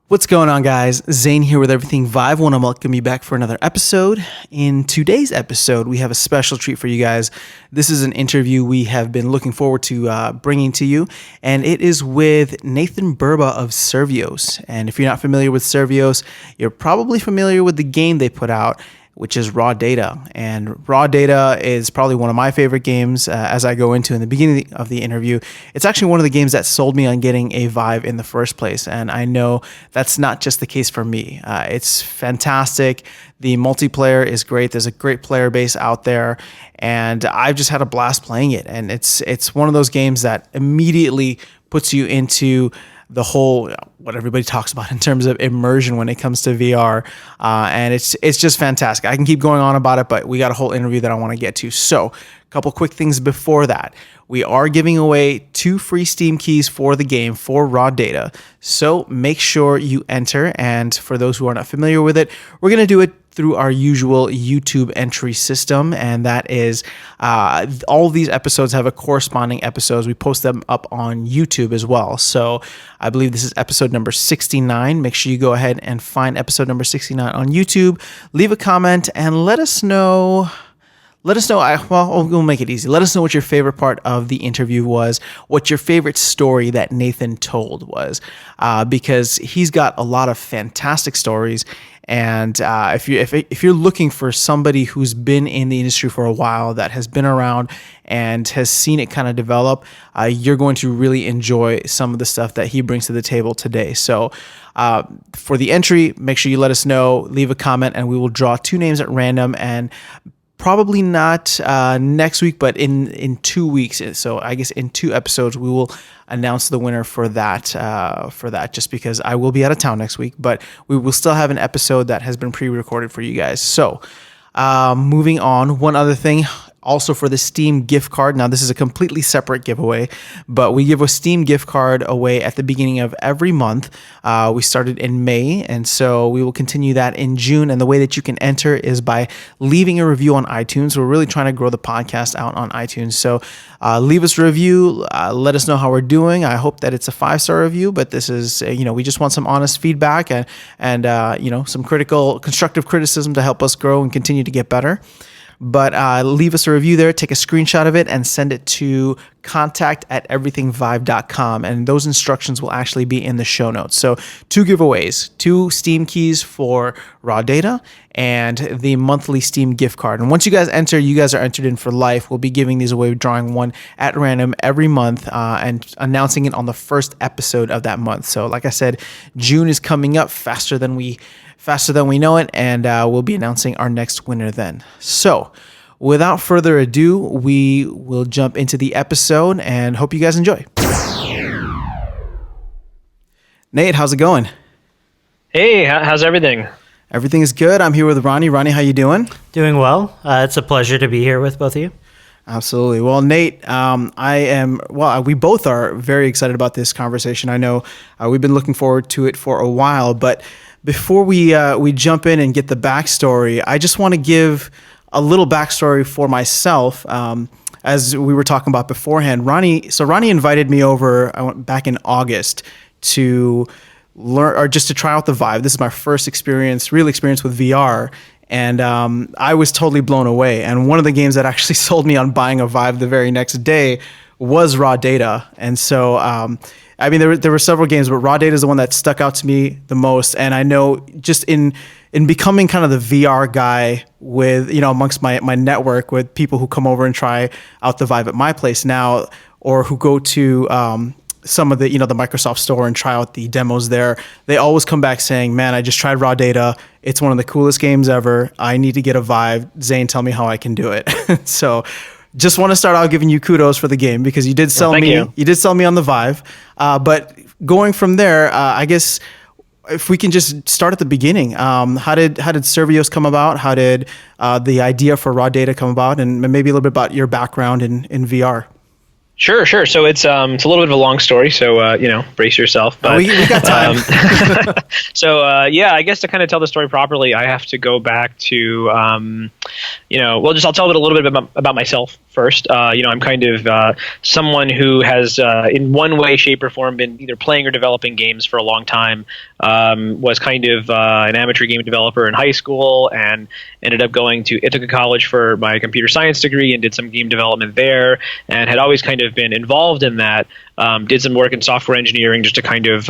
What's going on, guys? Zain here with Everything Vive. I want to welcome you back for another episode. In today's episode, we have a special treat for you guys. This is an interview we have been looking forward to bringing to you, and it is with Nathan Burba of Survios. And if you're not familiar with Survios, you're probably familiar with the game they put out, which is Raw Data. And Raw Data is probably one of my favorite games as I go into in the beginning of the interview. It's actually one of the games that sold me on getting a Vive in the first place. And I know that's not just the case for me. It's fantastic. The multiplayer is great. There's a great player base out there. And I've just had a blast playing it. And it's one of those games that immediately puts you into the whole, what everybody talks about in terms of immersion when it comes to VR. And it's just fantastic. I can keep going on about it, but we got a whole interview that I want to get to. So a couple quick things before that. We are giving away 2 free Steam keys for the game for Raw Data. So make sure you enter. And for those who are not familiar with it, we're going to do it through our usual YouTube entry system, and that is all of these episodes have a corresponding episodes. We post them up on YouTube as well. So I believe this is episode number 69. Make sure you go ahead and find episode number 69 on YouTube. Leave a comment and let us know. We'll make it easy. Let us know what your favorite part of the interview was, what your favorite story that Nathan told was, because he's got a lot of fantastic stories. And if you're looking for somebody who's been in the industry for a while, that has been around and has seen it kind of develop, you're going to really enjoy some of the stuff that he brings to the table today. So for the entry, make sure you let us know, leave a comment, and we will draw 2 names at random, and probably not next week, but in 2 weeks. So I guess in 2 episodes, we will announce the winner for that, just because I will be out of town next week, but we will still have an episode that has been pre-recorded for you guys. So moving on, one other thing. Also for the Steam gift card. Now, this is a completely separate giveaway, but we give a Steam gift card away at the beginning of every month. We started in May, and so we will continue that in June. And the way that you can enter is by leaving a review on iTunes. We're really trying to grow the podcast out on iTunes. So leave us a review. Let us know how we're doing. I hope that it's a 5-star review, but this is, we just want some honest feedback and some constructive criticism to help us grow and continue to get better. But leave us a review there, take a screenshot of it, and send it to contact@everythingvive.com. And those instructions will actually be in the show notes. So 2 giveaways, 2 Steam keys for Raw Data and the monthly Steam gift card. And once you guys enter, you guys are entered in for life. We'll be giving these away, drawing one at random every month and announcing it on the first episode of that month. So like I said, June is coming up faster than we know it, and we'll be announcing our next winner then. So without further ado, we will jump into the episode and hope you guys enjoy. Nate, how's it going? Hey, how's everything? Everything is good. I'm here with Ronnie. Ronnie, how you doing? Doing well. It's a pleasure to be here with both of you. Absolutely. Well, Nate, we both are very excited about this conversation. I know we've been looking forward to it for a while, but before we jump in and get the backstory, I just want to give a little backstory for myself. As we were talking about beforehand, Ronnie invited me over back in August to learn, or just to try out the Vive. This is my first real experience with VR. And I was totally blown away. And one of the games that actually sold me on buying a Vive the very next day was Raw Data. And so, there were several games, but Raw Data is the one that stuck out to me the most. And I know just in becoming kind of the VR guy with, amongst my network with people who come over and try out the Vive at my place now, or who go to some of the, the Microsoft store and try out the demos there, they always come back saying, man, I just tried Raw Data. It's one of the coolest games ever. I need to get a Vive. Zain, tell me how I can do it. So just want to start out giving you kudos for the game, because you did sell me on the Vive. But going from there, I guess if we can just start at the beginning, how did Survios come about? How did the idea for Raw Data come about? And maybe a little bit about your background in VR. Sure, sure. So it's a little bit of a long story, so brace yourself. But we got time. Yeah, I guess to kind of tell the story properly, I have to go back to I'll tell it a little bit about myself first. I'm kind of someone who has in one way, shape, or form been either playing or developing games for a long time. Was kind of an amateur game developer in high school and ended up going to Ithaca College for my computer science degree and did some game development there, and had always kind of been involved in that. Did some work in software engineering just to kind of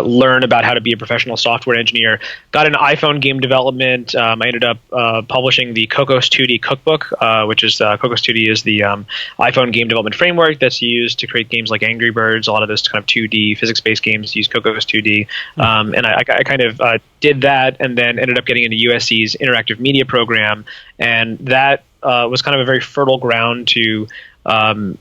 learn about how to be a professional software engineer. Got into iPhone game development. I ended up publishing the Cocos 2D cookbook, which is Cocos 2D is the iPhone game development framework that's used to create games like Angry Birds. A lot of those kind of 2D physics-based games use Cocos 2D. And I kind of did that, and then ended up getting into USC's interactive media program, and that was kind of a very fertile ground to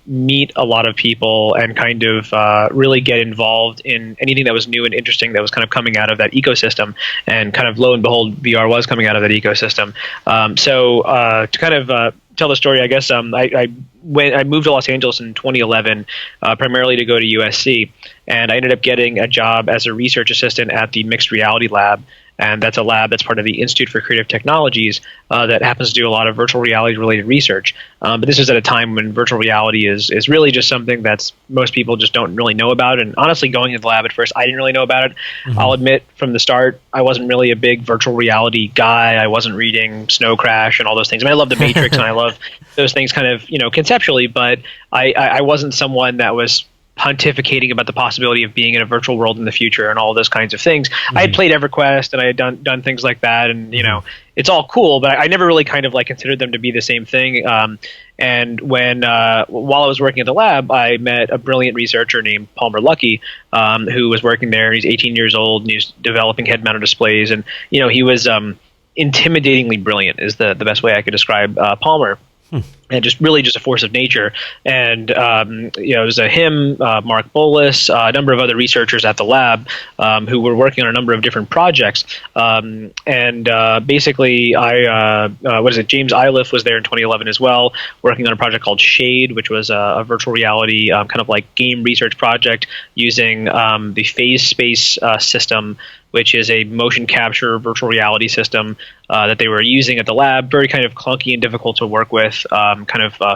meet a lot of people and kind of really get involved in anything that was new and interesting that was kind of coming out of that ecosystem. And kind of lo and behold, VR was coming out of that ecosystem. To kind of tell the story, I guess I moved to Los Angeles in 2011, primarily to go to USC, and I ended up getting a job as a research assistant at the Mixed Reality Lab. And that's a lab that's part of the Institute for Creative Technologies that happens to do a lot of virtual reality-related research. But this is at a time when virtual reality is really just something that's most people just don't really know about. And honestly, going into the lab at first, I didn't really know about it. Mm-hmm. I'll admit from the start, I wasn't really a big virtual reality guy. I wasn't reading Snow Crash and all those things. I mean, I love The Matrix and I love those things kind of, conceptually, but I wasn't someone that was pontificating about the possibility of being in a virtual world in the future and all those kinds of things. Mm-hmm. I had played EverQuest and I had done things like that, and it's all cool, but I never really kind of like considered them to be the same thing. And when while I was working at the lab, I met a brilliant researcher named Palmer Luckey, who was working there. He's 18 years old and he's developing head-mounted displays, and he was intimidatingly brilliant is the best way I could describe Palmer. And just a force of nature. And, it was him, Mark Bolus, a number of other researchers at the lab who were working on a number of different projects. Basically, James Iliff was there in 2011 as well, working on a project called Shade, which was a virtual reality kind of like game research project using the phase space system, which is a motion capture virtual reality system that they were using at the lab. Very kind of clunky and difficult to work with,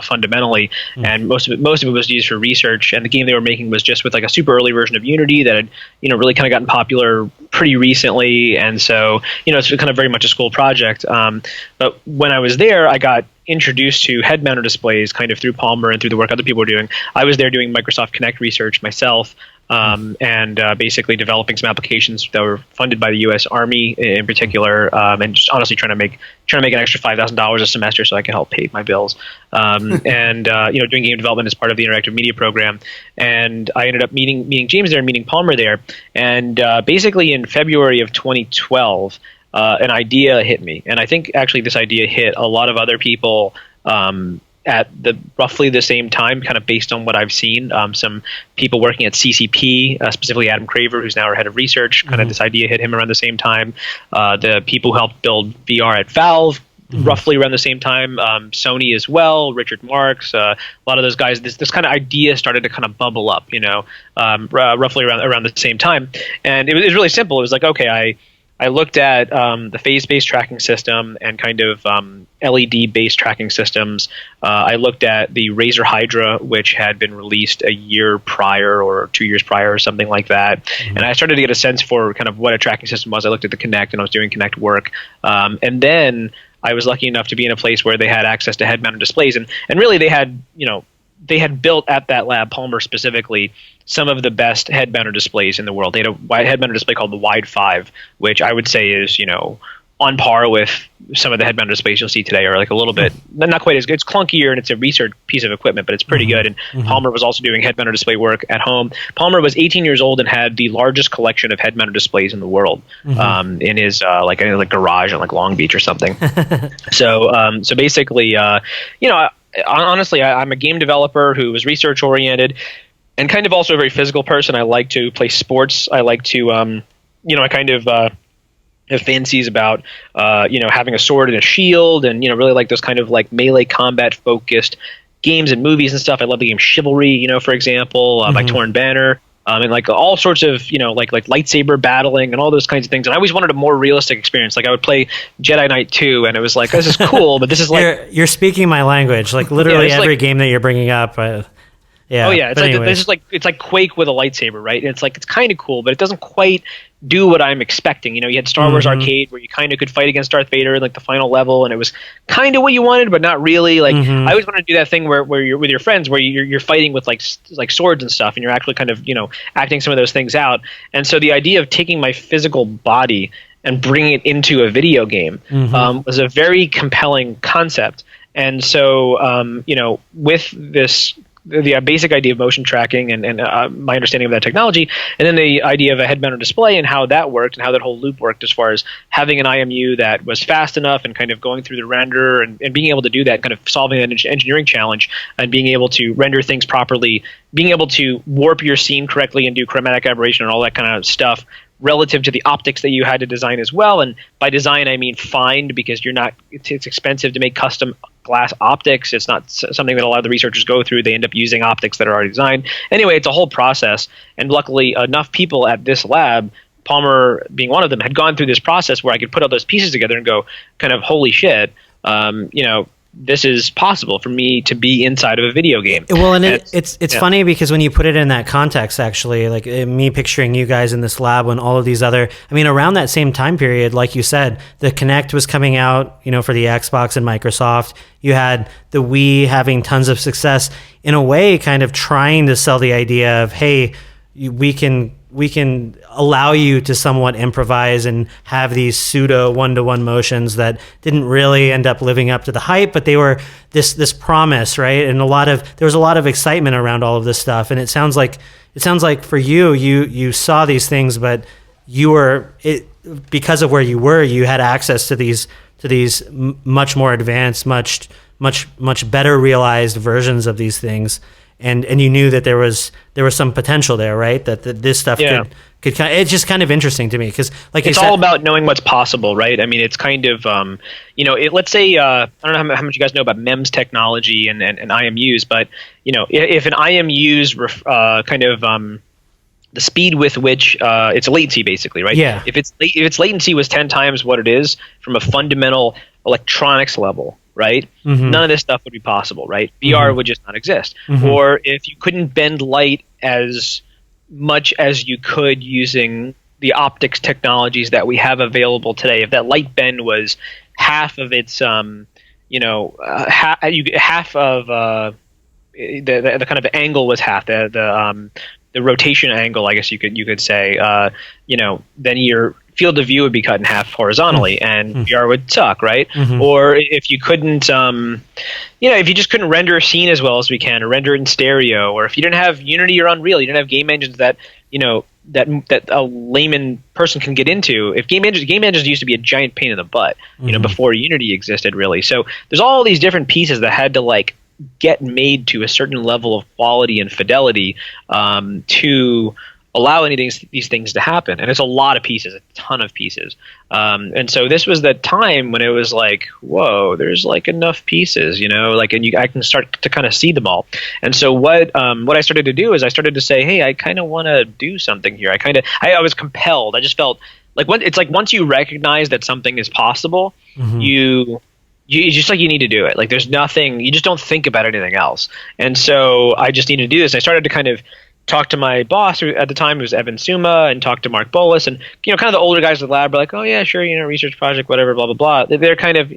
fundamentally. Mm-hmm. And most of it was used for research. And the game they were making was just with like a super early version of Unity that had, really kind of gotten popular pretty recently. And so, it's kind of very much a school project. But when I was there, I got introduced to head-mounted displays kind of through Palmer and through the work other people were doing. I was there doing Microsoft Kinect research myself. Basically developing some applications that were funded by the U.S. Army in particular, and just honestly trying to make an extra $5,000 a semester so I can help pay my bills. Doing game development as part of the interactive media program. And I ended up meeting James there and meeting Palmer there. And basically in February of 2012, an idea hit me, and I think actually this idea hit a lot of other people. At roughly the same time, kind of based on what I've seen, some people working at CCP, specifically Adam Craver, who's now our head of research, kind of this idea hit him around the same time. The people who helped build VR at Valve, roughly around the same time. Sony as well, Richard Marks, a lot of those guys. This kind of idea started to kind of bubble up, roughly around the same time. And it was really simple. It was like, okay, I looked at the phase-based tracking system and kind of LED-based tracking systems. I looked at the Razer Hydra, which had been released a year prior or 2 years prior or something like that. Mm-hmm. And I started to get a sense for kind of what a tracking system was. I looked at the Kinect, and I was doing Kinect work. And then I was lucky enough to be in a place where they had access to head-mounted displays. And really they had, they had built at that lab, Palmer specifically, some of the best head-mounted displays in the world. They had a head-mounted display called the Wide 5, which I would say is, on par with some of the head-mounted displays you'll see today, or like a little bit, not quite as good. It's clunkier and it's a research piece of equipment, but it's pretty good. And Palmer was also doing head-mounted display work at home. Palmer was 18 years old and had the largest collection of head-mounted displays in the world in his garage in like Long Beach or something. So basically, honestly, I'm a game developer who was research oriented and kind of also a very physical person. I like to play sports. I like to, I kind of have fancies about, having a sword and a shield and, really like those kind of like melee combat focused games and movies and stuff. I love the game Chivalry, for example, by Torn Banner. And like all sorts of, like lightsaber battling and all those kinds of things. And I always wanted a more realistic experience. Like I would play Jedi Knight 2 and it was like, this is cool, but this is like... You're speaking my language. Like literally every game that you're bringing up. Yeah. Oh yeah, it's like this is like it's like Quake with a lightsaber, right? And it's like it's kind of cool, but it doesn't quite do what I'm expecting. You had Star Wars Arcade where you kind of could fight against Darth Vader in like the final level, and it was kind of what you wanted, but not really. Like I always want to do that thing where you're with your friends, where you're fighting with like swords and stuff, and you're actually kind of acting some of those things out. And so the idea of taking my physical body and bringing it into a video game was a very compelling concept. And so with this. The basic idea of motion tracking and my understanding of that technology, and then the idea of a head-mounted display and how that worked and how that whole loop worked as far as having an IMU that was fast enough and kind of going through the render and being able to do that, kind of solving an engineering challenge and being able to render things properly, being able to warp your scene correctly and do chromatic aberration and all that kind of stuff relative to the optics that you had to design as well. And by design, I mean find, because it's expensive to make custom glass optics. It's not something that a lot of the researchers go through. They end up using optics that are already designed. Anyway, it's a whole process. And luckily, enough people at this lab, Palmer being one of them, had gone through this process where I could put all those pieces together and go kind of, holy shit, this is possible for me to be inside of a video game. Well, and it's funny because when you put it in that context, actually, like me picturing you guys in this lab when all of these around that same time period, like you said, the Kinect was coming out, for the Xbox and Microsoft. You had the Wii having tons of success, in a way, kind of trying to sell the idea of, hey, we can allow you to somewhat improvise and have these pseudo one-to-one motions that didn't really end up living up to the hype, but they were this promise, right? And there was a lot of excitement around all of this stuff. And it sounds like for you saw these things, but because of where you were, you had access to these much more advanced, much better realized versions of these things. And you knew that there was some potential there, right? That this stuff could kind of, it's just kind of interesting to me because, like, it's all about knowing what's possible, right? I mean, it's kind of let's say I don't know how much you guys know about MEMS technology and IMUs, but if an IMU's the speed with which it's latency, basically, right? Yeah. If its latency was 10 times what it is from a fundamental electronics level, right? None of this stuff would be possible, right? VR would just not exist. Or if you couldn't bend light as much as you could using the optics technologies that we have available today, if that light bend was half of its, half of the kind of angle was half, the rotation angle, I guess you could say, then your field of view would be cut in half horizontally, and VR would suck, right? Or if you couldn't, if you just couldn't render a scene as well as we can, or render it in stereo, or if you didn't have Unity or Unreal, you didn't have game engines that that a layman person can get into. If game engines used to be a giant pain in the butt, before Unity existed, really. So there's all these different pieces that had to get made to a certain level of quality and fidelity to allow any of these things to happen. And it's a lot of pieces, a ton of pieces. And so this was the time when it was like, whoa, there's enough pieces, and I can start to kind of see them all. And so what I started to do is I started to say, hey, I kind of want to do something here. I was compelled. I just felt it's like once you recognize that something is possible, you just you need to do it. There's nothing, you just don't think about anything else. And so I just needed to do this. I started to kind of talk to my boss, who at the time was Evan Suma, and talk to Mark Bolas, and kind of the older guys at the lab were like, oh yeah, sure, research project, whatever, blah blah blah. They're kind of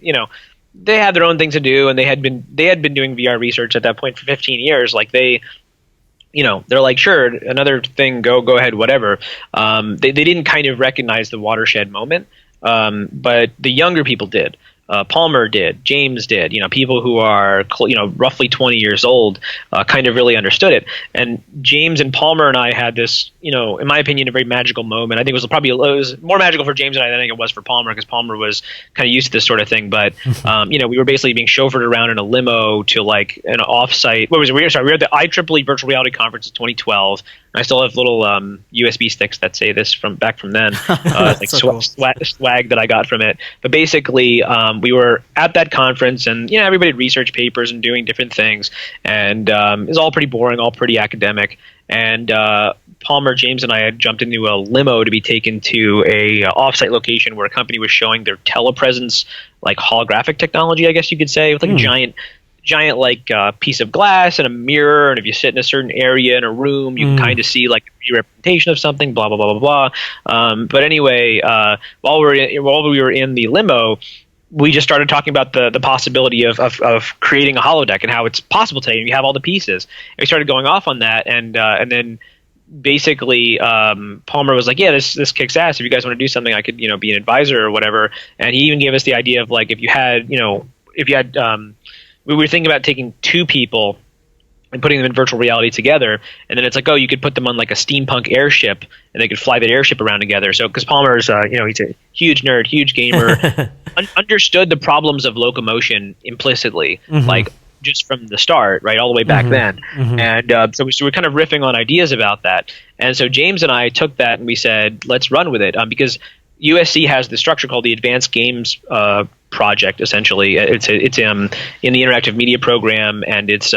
they had their own things to do, and they had been doing VR research at that point for 15 years. They're like, sure, another thing, go ahead, whatever. They didn't kind of recognize the watershed moment, but the younger people did. Palmer did, James did, people who are, roughly 20 years old, kind of really understood it. And James and Palmer and I had this, in my opinion, a very magical moment. I think it was more magical for James and I than I think it was for Palmer, because Palmer was kind of used to this sort of thing. But, we were basically being chauffeured around in a limo to an offsite. What was it? We were at the IEEE Virtual Reality Conference in 2012. I still have little USB sticks that say this from then, like So cool. swag that I got from it. But basically, we were at that conference, and everybody had research papers and doing different things, and it was all pretty boring, all pretty academic. And Palmer, James, and I had jumped into a limo to be taken to a offsite location where a company was showing their telepresence, like holographic technology, I guess you could say, with like a giant like piece of glass and a mirror, and if you sit in a certain area in a room, you can kind of see like a representation of something. Blah blah blah blah blah. But anyway, while we were in the limo, we just started talking about the possibility of creating a holodeck and how it's possible today. And you have all the pieces. And we started going off on that, and then basically Palmer was like, yeah, this kicks ass. If you guys want to do something, I could be an advisor or whatever. And he even gave us the idea of like if you had we were thinking about taking two people and putting them in virtual reality together, and then it's like, oh, you could put them on like a steampunk airship, and they could fly that airship around together. So because Palmer's, he's a huge nerd, huge gamer, understood the problems of locomotion implicitly, like just from the start, right, all the way back then. And so we're kind of riffing on ideas about that. And so James and I took that and we said, let's run with it, because USC has the structure called the Advanced Games project. Essentially, it's in the interactive media program, and it's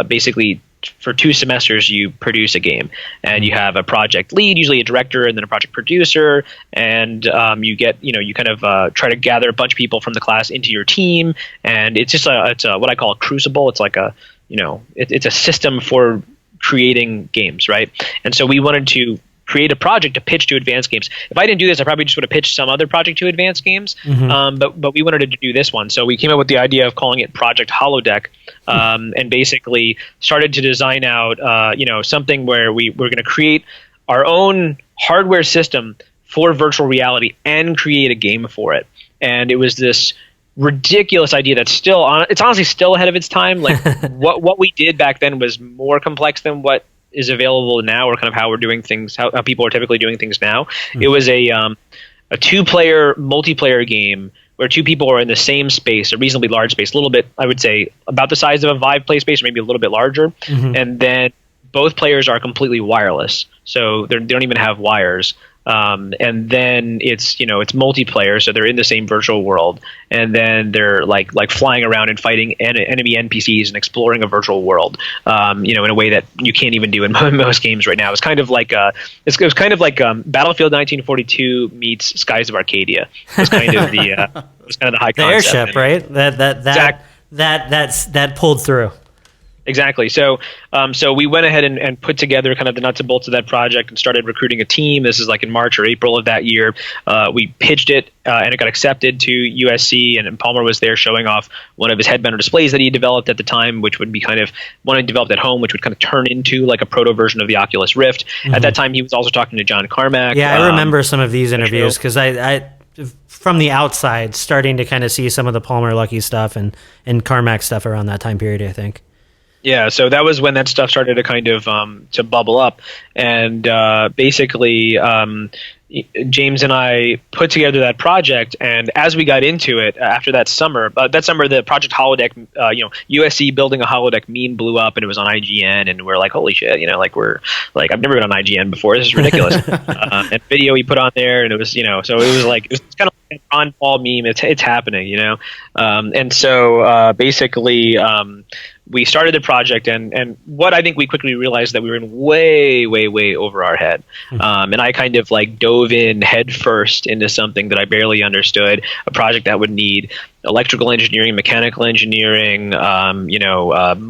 basically for 2 semesters you produce a game, and you have a project lead, usually a director, and then a project producer, and you get you kind of try to gather a bunch of people from the class into your team, and it's just it's what I call a crucible. It's like a it's a system for creating games, right? And so we wanted to create a project to pitch to Advanced Games. If I didn't do this, I probably just would have pitched some other project to Advanced Games. But we wanted to do this one. So we came up with the idea of calling it Project Holodeck, and basically started to design out something where we're going to create our own hardware system for virtual reality and create a game for it. And it was this ridiculous idea that's it's honestly still ahead of its time. Like what we did back then was more complex than what is available now, or kind of how we're doing things, how people are typically doing things now. It was a 2-player multiplayer game where 2 people are in the same space, a reasonably large space, a little bit, I would say, about the size of a Vive play space, or maybe a little bit larger. And then both players are completely wireless, so they don't even have wires. And then it's it's multiplayer, so they're in the same virtual world, and then they're like flying around and fighting enemy NPCs and exploring a virtual world, in a way that you can't even do in most games right now. It's kind of like it was kind of like Battlefield 1942 meets Skies of Arcadia. It's kind of the high concept. The airship, right? That pulled through. Exactly. So we went ahead and put together kind of the nuts and bolts of that project and started recruiting a team. This is like in March or April of that year. We pitched it, and it got accepted to USC, and Palmer was there showing off one of his headband displays that he developed at the time, which would be kind of one he developed at home, which would kind of turn into like a proto version of the Oculus Rift. At that time, he was also talking to John Carmack. Yeah, I remember some of these interviews because I from the outside starting to kind of see some of the Palmer Luckey stuff and Carmack stuff around that time period, I think. Yeah, so that was when that stuff started to kind of to bubble up, and basically James and I put together that project, and as we got into it after that summer, the Project Holodeck, USC building a holodeck meme blew up, and it was on IGN, and we're like, holy shit, we're like, I've never been on IGN before, this is ridiculous. And video he put on there, and it was, so it was like, it was kind of like an on-ball meme, it's happening, and so basically we started the project, and what I think we quickly realized that we were in way, way, way over our head. And I kind of like dove in head first into something that I barely understood, a project that would need electrical engineering, mechanical engineering, networked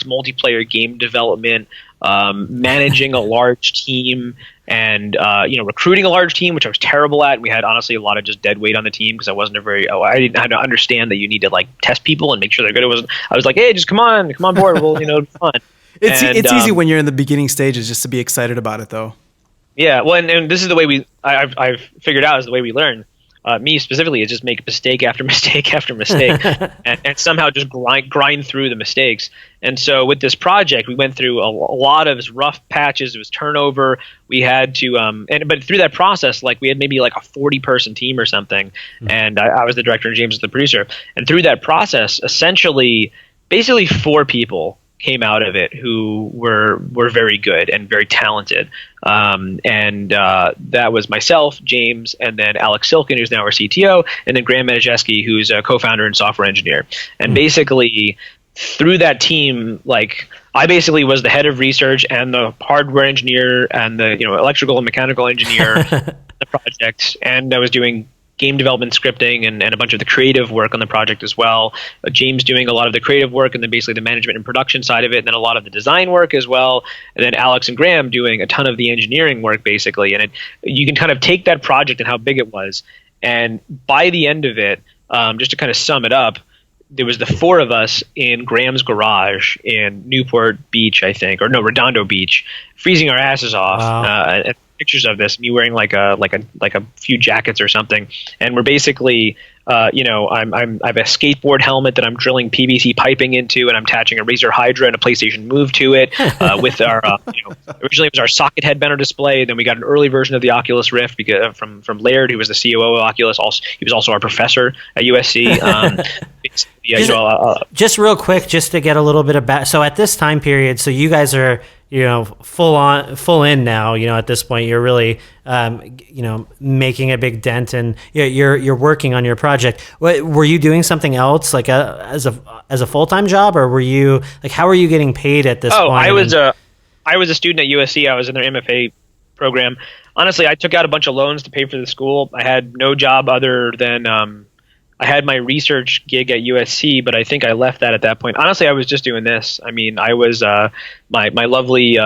multiplayer game development, managing a large team, and recruiting a large team, which I was terrible at. We had honestly a lot of just dead weight on the team because I I didn't have to understand that you need to like test people and make sure they're good. I was like, hey, just come on board. We'll it's fun. It's easy when you're in the beginning stages just to be excited about it, though. Yeah, well, and this is the way I've figured out is the way we learn. Me specifically is just make mistake after mistake after mistake, and somehow just grind through the mistakes. And so with this project, we went through a lot of rough patches. It was turnover. We had to, but through that process, like we had maybe like a 40-person team or something, and I was the director and James was the producer. And through that process, basically 4 people came out of it who were very good and very talented. That was myself, James, and then Alex Silkin, who's now our CTO, and then Graham Maniszewski, who's a co-founder and software engineer. And basically, through that team, like, I basically was the head of research and the hardware engineer and the electrical and mechanical engineer the project, and I was doing game development scripting and a bunch of the creative work on the project as well. James doing a lot of the creative work and then basically the management and production side of it, and then a lot of the design work as well. And then Alex and Graham doing a ton of the engineering work basically. And you can kind of take that project and how big it was. And by the end of it, just to kind of sum it up, there was the four of us in Graham's garage in Newport Beach, I think, or no, Redondo Beach, freezing our asses off. Wow. And pictures of this, me wearing like a few jackets or something, and we're basically I have a skateboard helmet that I'm drilling PVC piping into, and I'm attaching a Razer Hydra and a PlayStation Move to it with our originally it was our socket headband display. Then we got an early version of the Oculus Rift because from Laird, who was the COO of Oculus. Also, he was also our professor at USC. Just real quick, just to get a little bit of back. So at this time period, so you guys are full in now. At this point, you're really making a big dent, and you're working on your project. Were you doing something else like as a full-time job, or were you like, how are you getting paid at this point? I was a student at USC. I was in their MFA program. Honestly, I took out a bunch of loans to pay for the school. I had no job other than I had my research gig at USC, but I think I left that at that point. Honestly, I was just doing this. I mean, I was my lovely,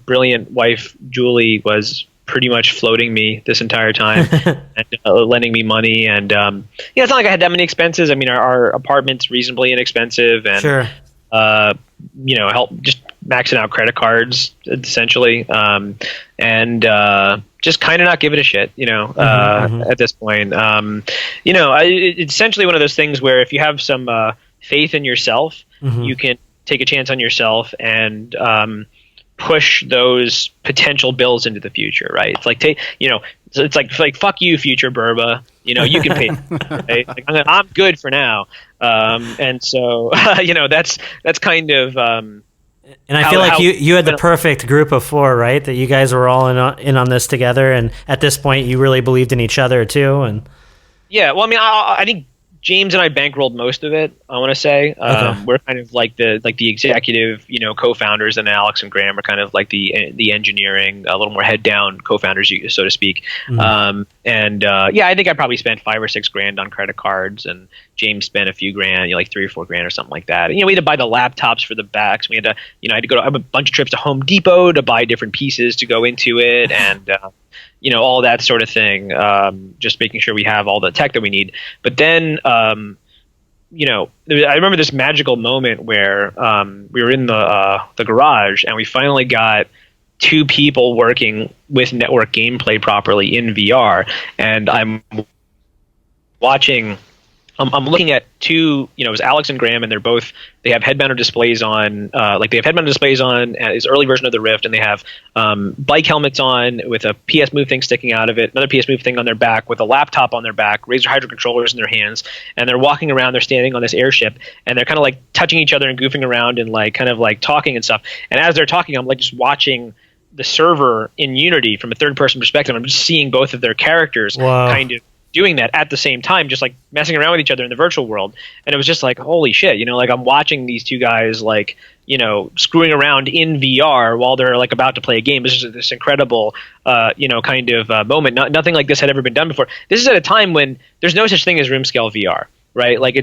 brilliant wife, Julie, was pretty much floating me this entire time and lending me money. And it's not like I had that many expenses. I mean, our apartment's reasonably inexpensive, and sure. Help just maxing out credit cards essentially, and just kind of not giving a shit, at this point. It's essentially one of those things where if you have some faith in yourself, you can take a chance on yourself and push those potential bills into the future, right? It's like it's like fuck you, future Burba. You can pay. Right? Like, I'm good for now, and so that's kind of. And I feel like you had the perfect group of four, right? That you guys were all in on this together, and at this point, you really believed in each other too. And yeah, well, I mean, I think James and I bankrolled most of it. I want to say we're kind of like the executive, co-founders, and Alex and Graham are kind of like the engineering, a little more head down co-founders, so to speak. I think I probably spent $5 or $6 grand on credit cards, and James spent a few grand, like $3 or $4 grand or something like that. And, we had to buy the laptops for the backs. We had to, I had to go to a bunch of trips to Home Depot to buy different pieces to go into it, and all that sort of thing, just making sure we have all the tech that we need. But then, I remember this magical moment where we were in the garage, and we finally got two people working with network gameplay properly in VR. And I'm watching... I'm looking at two, it was Alex and Graham, and they have head-mounted displays on, they have head-mounted displays on this early version of the Rift, and they have bike helmets on with a PS Move thing sticking out of it, another PS Move thing on their back with a laptop on their back, Razer Hydro controllers in their hands, and they're walking around, they're standing on this airship, and they're kind of like touching each other and goofing around and like kind of like talking and stuff. And as they're talking, I'm like just watching the server in Unity from a third-person perspective. I'm just seeing both of their characters kind of doing that at the same time, just like messing around with each other in the virtual world. And it was just like, holy shit, like I'm watching these two guys like, screwing around in VR while they're like about to play a game. This is this incredible, kind of moment. Nothing like this had ever been done before. This is at a time when there's no such thing as room scale VR, right? Like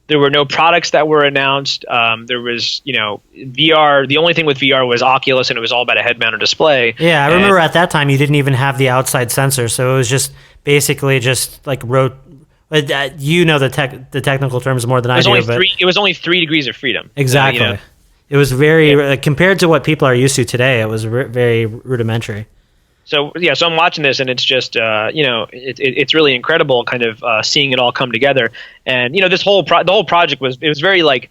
there were no products that were announced. There was, VR. The only thing with VR was Oculus, and it was all about a head-mounted display. Yeah, I remember at that time you didn't even have the outside sensor, so it was just basically just like the technical terms more than I do. It was only 3 degrees of freedom. Exactly. It was very compared to what people are used to today. It was very rudimentary. So I'm watching this, and it's just it's really incredible, kind of seeing it all come together. And this the whole project was very like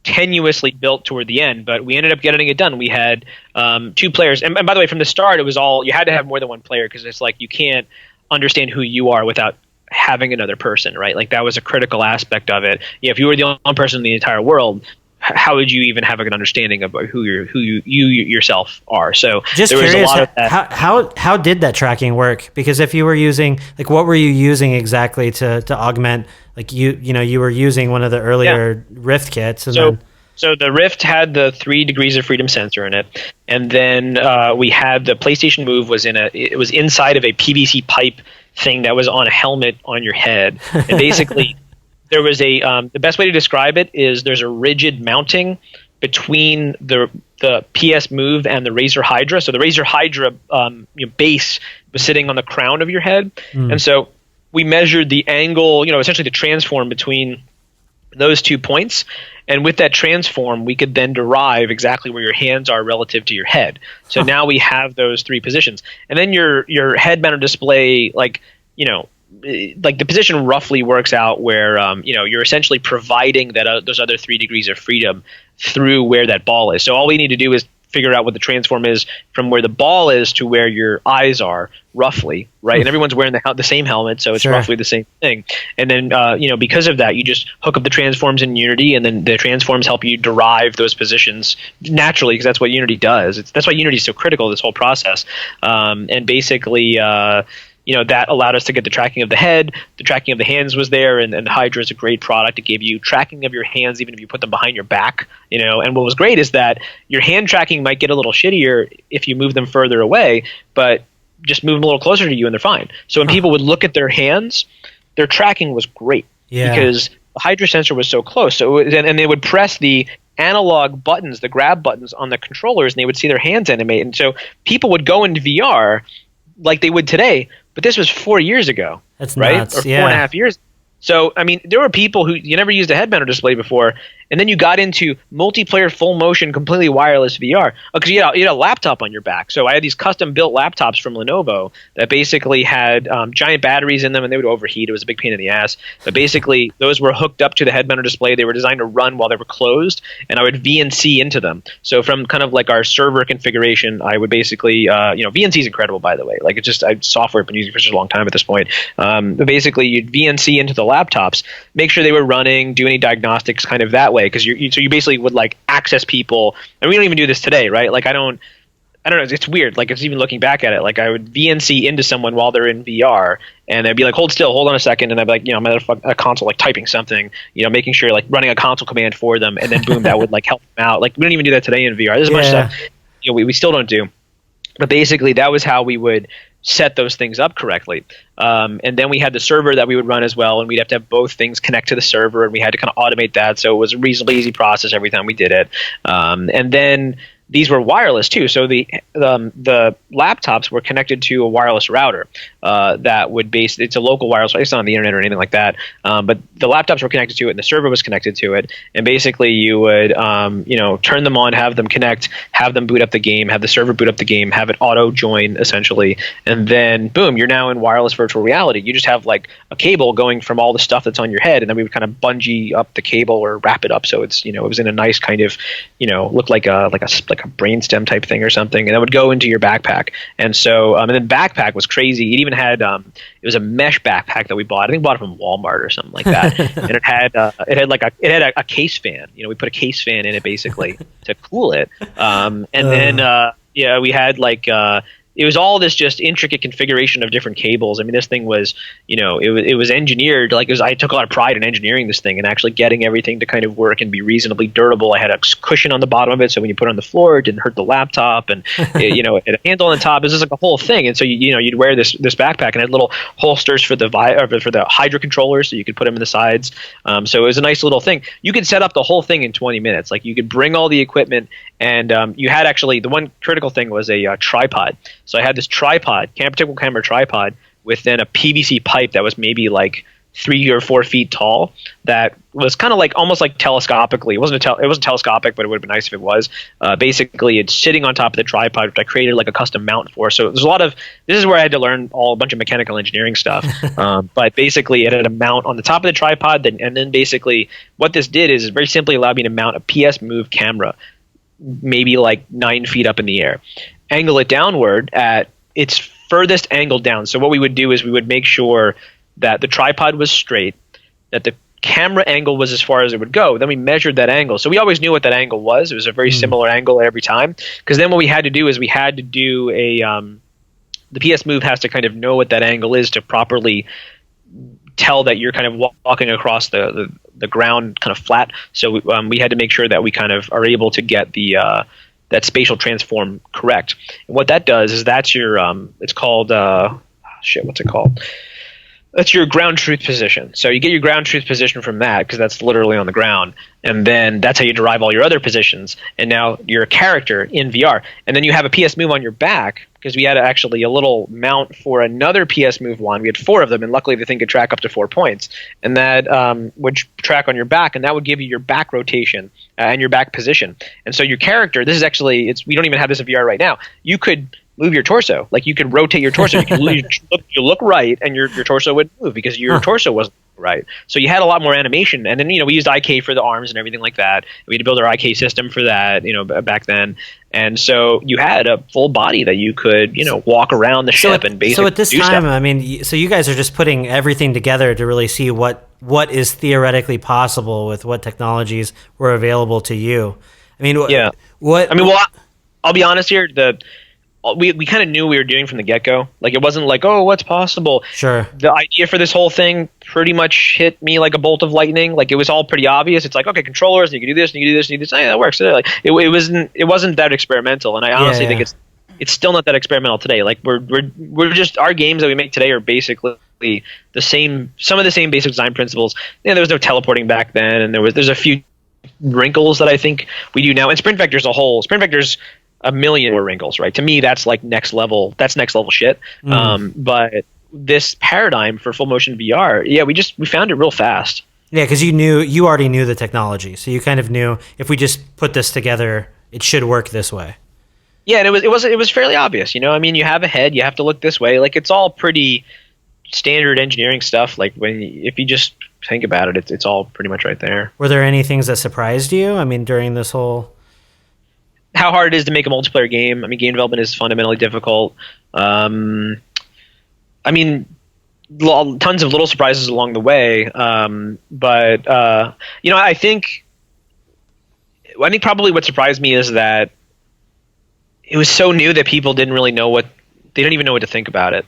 tenuously built toward the end, but we ended up getting it done. We had 2 players, and by the way, from the start, it was all you had to have more than one player, because it's like you can't understand who you are without having another person, right? Like that was a critical aspect of it. If you were the only person in the entire world, how would you even have a good understanding of who you yourself are? So just there was curious, a lot of that. how did that tracking work? Because if you were using, like, what were you using exactly to augment, like, you were using one of the earlier Rift kits, and So the Rift had the 3 degrees of freedom sensor in it, and then we had the PlayStation Move it was inside of a PVC pipe thing that was on a helmet on your head, and basically there was the best way to describe it is there's a rigid mounting between the PS Move and the Razer Hydra. So the Razer Hydra base was sitting on the crown of your head, and so we measured the angle, essentially the transform between those 2 points, and with that transform we could then derive exactly where your hands are relative to your head. So now we have those 3 positions, and then your head mounted display, like the position roughly works out where you're essentially providing that those other 3 degrees of freedom through where that ball is. So all we need to do is figure out what the transform is from where the ball is to where your eyes are, roughly, right? And everyone's wearing the same helmet, so it's roughly the same thing. And then because of that, you just hook up the transforms in Unity, and then the transforms help you derive those positions naturally, because that's what Unity does. That's why Unity is so critical to this whole process. And basically that allowed us to get the tracking of the head. The tracking of the hands was there, and Hydra is a great product. It gave you tracking of your hands even if you put them behind your back. And what was great is that your hand tracking might get a little shittier if you move them further away, but just move them a little closer to you and they're fine. So when people would look at their hands, their tracking was great because the Hydra sensor was so close. So and they would press the analog buttons, the grab buttons on the controllers, and they would see their hands animate. And so people would go into VR like they would today, but this was 4 years ago. That's right, nuts. or 4.5 years. So I mean, there were people who you never used a head mounted display before, and then you got into multiplayer, full motion, completely wireless VR because you had a laptop on your back. So I had these custom built laptops from Lenovo that basically had giant batteries in them, and they would overheat. It was a big pain in the ass. But basically, those were hooked up to the head mounted display. They were designed to run while they were closed, and I would VNC into them. So from kind of like our server configuration, I would basically, VNC is incredible, by the way. Like it's just software I've been using for such a long time at this point. But basically, you'd VNC into the laptops, make sure they were running, do any diagnostics kind of that way, because so you basically would like access people, and we don't even do this today, right? Like I don't know, it's weird. Like it's even looking back at it, like I would VNC into someone while they're in VR, and they'd be like, hold still, hold on a second, and I'd be like, I'm at a console like typing something, making sure like running a console command for them, and then boom, that would like help them out. Like we don't even do that today in VR. There's a bunch of stuff we still don't do, but basically that was how we would set those things up correctly. And then we had the server that we would run as well, and we'd have to have both things connect to the server, and we had to kind of automate that, so it was a reasonably easy process every time we did it. And then these were wireless too, so the laptops were connected to a wireless router that would it's a local wireless. It's not on the internet or anything like that, but the laptops were connected to it, and the server was connected to it. And basically, you would turn them on, have them connect, have them boot up the game, have the server boot up the game, have it auto join essentially, and then boom, you're now in wireless virtual reality. You just have like a cable going from all the stuff that's on your head, and then we would kind of bungee up the cable or wrap it up so it's it was in a nice kind of looked like a brainstem type thing or something, and that would go into your backpack. And so and then backpack was crazy. It even had it was a mesh backpack that we bought. I think we bought it from Walmart or something like that. And it had a case fan. We put a case fan in it basically to cool it. And then we had like it was all this just intricate configuration of different cables. I mean, this thing was, it was engineered. Like I took a lot of pride in engineering this thing and actually getting everything to kind of work and be reasonably durable. I had a cushion on the bottom of it, so when you put it on the floor, it didn't hurt the laptop, and it had a handle on the top. It was just like a whole thing. And so you'd wear this backpack, and it had little holsters for the Hydra controllers, so you could put them in the sides. So it was a nice little thing. You could set up the whole thing in 20 minutes. Like you could bring all the equipment, and you had actually the one critical thing was a tripod. So I had this tripod, typical camera tripod, with then a PVC pipe that was maybe like 3 or 4 feet tall. That was kind of like almost like telescopically. It wasn't telescopic, but it would have been nice if it was. Basically, it's sitting on top of the tripod, which I created like a custom mount for. So there's a lot of this is where I had to learn a bunch of mechanical engineering stuff. But basically, it had a mount on the top of the tripod, and then basically what this did is very simply allowed me to mount a PS Move camera, maybe like 9 feet up in the air, angle it downward at its furthest angle down. So what we would do is we would make sure that the tripod was straight, that the camera angle was as far as it would go. Then we measured that angle. So we always knew what that angle was. It was a very similar angle every time. Because then what we had to do is we had to do the PS Move has to kind of know what that angle is to properly tell that you're kind of walking across the ground kind of flat. So we had to make sure that we kind of are able to get the that spatial transform correct. And what that does is that's your it's called what's it called? That's your ground truth position. So you get your ground truth position from that because that's literally on the ground. And then that's how you derive all your other positions. And now you're a character in VR. And then you have a PS Move on your back because we had actually a little mount for another PS Move wand. We had 4 of them, and luckily the thing could track up to 4 points. And that would track on your back, and that would give you your back rotation and your back position. And so your character, this is actually, we don't even have this in VR right now. You could move your torso. Like you could rotate your torso. You look right, and your torso would move because your torso wasn't right. So you had a lot more animation. And then we used IK for the arms and everything like that. We had to build our IK system for that, back then. And so you had a full body that you could walk around the ship and basically. So at this time, I mean, so you guys are just putting everything together to really see what is theoretically possible with what technologies were available to you. I mean, yeah. What? I mean, well, I'll be honest here. We kind of knew we were doing from the get-go. Like, it wasn't like, oh, what's possible? Sure. The idea for this whole thing pretty much hit me like a bolt of lightning. Like, it was all pretty obvious. It's like, okay, controllers, and you can do this, and you can do this, and you can do this. Oh, yeah, that works. Like, it wasn't that experimental, and I honestly think it's still not that experimental today. Like, we're just, our games that we make today are basically the same, some of the same basic design principles. There was no teleporting back then, and there's a few wrinkles that I think we do now. And Sprint Vector's Sprint Vector's a million more wrinkles, right? To me, that's like next level shit. But this paradigm for full motion VR, we found it real fast. Yeah, because you already knew the technology, so you kind of knew if we just put this together, it should work this way. Yeah, and it was fairly obvious. I mean, you have a head, you have to look this way. Like, it's all pretty standard engineering stuff. Like, if you just think about it, it's all pretty much right there. Were there any things that surprised you? I mean, during this whole. How hard it is to make a multiplayer game. I mean, game development is fundamentally difficult. I mean, tons of little surprises along the way. But I think probably what surprised me is that it was so new that people didn't really know they didn't even know what to think about it.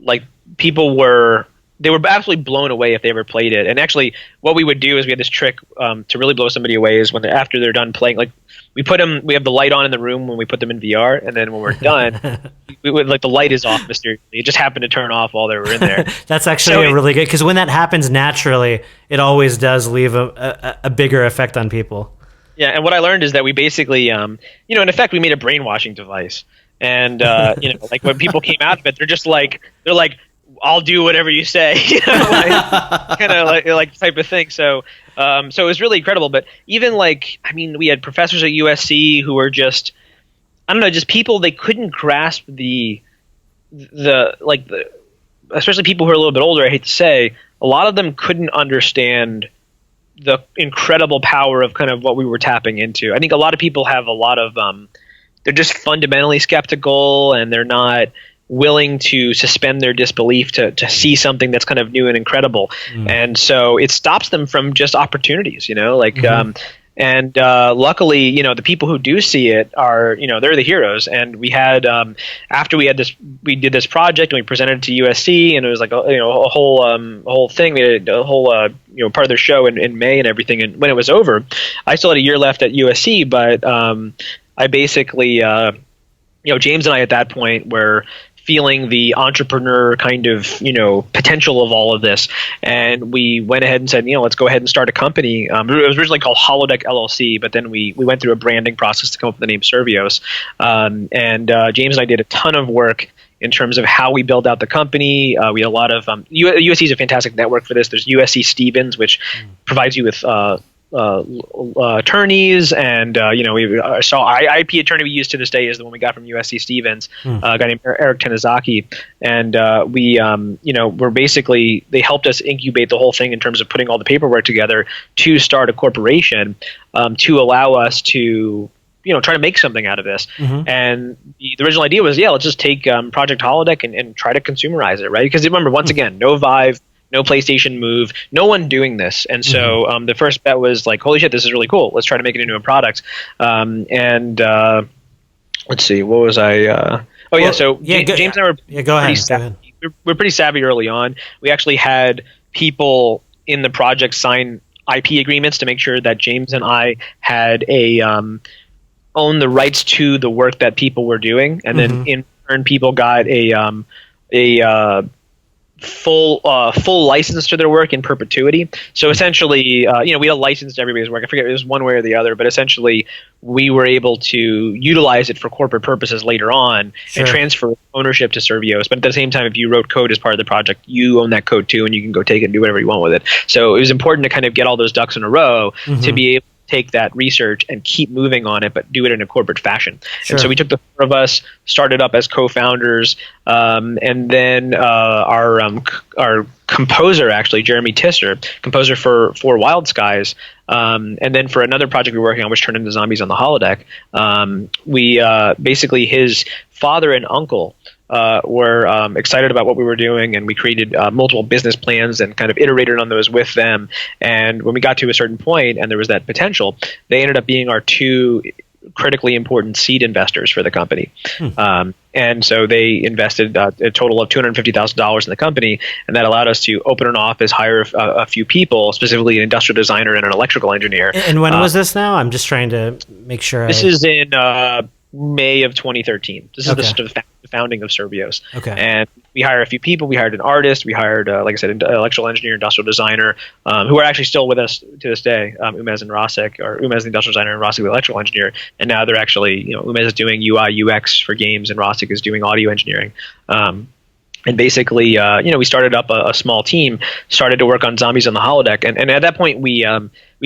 Like, people were absolutely blown away if they ever played it. And actually, what we would do is we had this trick to really blow somebody away is after they're done playing, like, we have the light on in the room when we put them in VR, and then when we're done, we would, like, the light is off mysteriously. It just happened to turn off while they were in there. That's actually really good, because when that happens naturally, it always does leave a bigger effect on people. Yeah, and what I learned is that we basically, in effect, we made a brainwashing device. And, like, when people came out of it, they're like, I'll do whatever you say, kind of like type of thing. So it was really incredible. But even we had professors at USC who were just people, they couldn't grasp especially people who are a little bit older. I hate to say, a lot of them couldn't understand the incredible power of kind of what we were tapping into. I think a lot of people have a lot of, they're just fundamentally skeptical, and they're not willing to suspend their disbelief to see something that's kind of new and incredible. And so it stops them from just opportunities, and luckily, the people who do see it are, they're the heroes. And we had, after we did this project and we presented it to USC, and it was like, a whole thing. We did a whole, part of their show in May and everything. And when it was over, I still had a year left at USC, but I basically, James and I at that point were feeling the entrepreneur kind of, potential of all of this. And we went ahead and said, let's go ahead and start a company. It was originally called Holodeck LLC, but then we went through a branding process to come up with the name Survios. And James and I did a ton of work in terms of how we build out the company. We had a lot of USC is a fantastic network for this. There's USC Stevens, which provides you with attorneys, and IP attorney we use to this day is the one we got from USC Stevens, a guy named Eric Tanizaki, and we're basically, they helped us incubate the whole thing in terms of putting all the paperwork together to start a corporation to allow us to try to make something out of this. And the original idea was, let's just take Project Holodeck and try to consumerize it, right? Because remember, once again, no Vive, no PlayStation Move, no one doing this. And so the first bet was like, holy shit, this is really cool. Let's try to make it into a product. Let's see, what was I? James and I were go ahead. we're pretty savvy early on. We actually had people in the project sign IP agreements to make sure that James and I had own the rights to the work that people were doing, and then in turn, people got a full license to their work in perpetuity. So essentially, we had a license to everybody's work. I forget, it was one way or the other, but essentially we were able to utilize it for corporate purposes later on and transfer ownership to Survios. But at the same time, if you wrote code as part of the project, you own that code too, and you can go take it and do whatever you want with it. So it was important to kind of get all those ducks in a row to be able to take that research and keep moving on it, but do it in a corporate fashion. And so we took the four of us, started up as co-founders, and then our composer, actually, Jeremy Tisser, composer for Wild Skies, and then for another project we were working on, which turned into Zombies on the Holodeck, we basically, his father and uncle were excited about what we were doing, and we created multiple business plans and kind of iterated on those with them. And when we got to a certain point and there was that potential, they ended up being our two critically important seed investors for the company. And so they invested a total of $250,000 in the company, and that allowed us to open an office, hire a few people, specifically an industrial designer and an electrical engineer. And when was this now? I'm just trying to make sure. This is in May of 2013. This is the founding of Survios. And we hired a few people. We hired an artist. We hired, like I said, an electrical engineer, industrial designer, who are actually still with us to this day. Umez and Rasek, or Umez the industrial designer and Rasek the electrical engineer. And now they're actually, Umez is doing UI, UX for games, and Rasek is doing audio engineering. And basically, we started up a small team, started to work on Zombies on the Holodeck. And at that point, we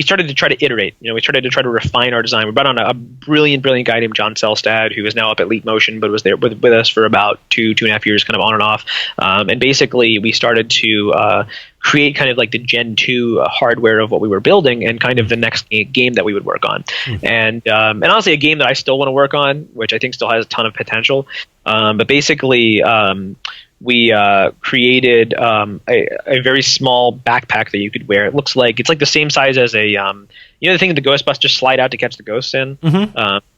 started to try to iterate. We started to try to refine our design. We brought on a brilliant guy named John Selstad, who is now up at Leap Motion, but was there with us for about two and a half years, kind of on and off. And basically, we started to create kind of like the Gen 2 hardware of what we were building and kind of the next game that we would work on. And honestly, a game that I still want to work on, which I think still has a ton of potential. But basically, we created a very small backpack that you could wear. It's like the same size as a the thing that the Ghostbusters slide out to catch the ghosts in.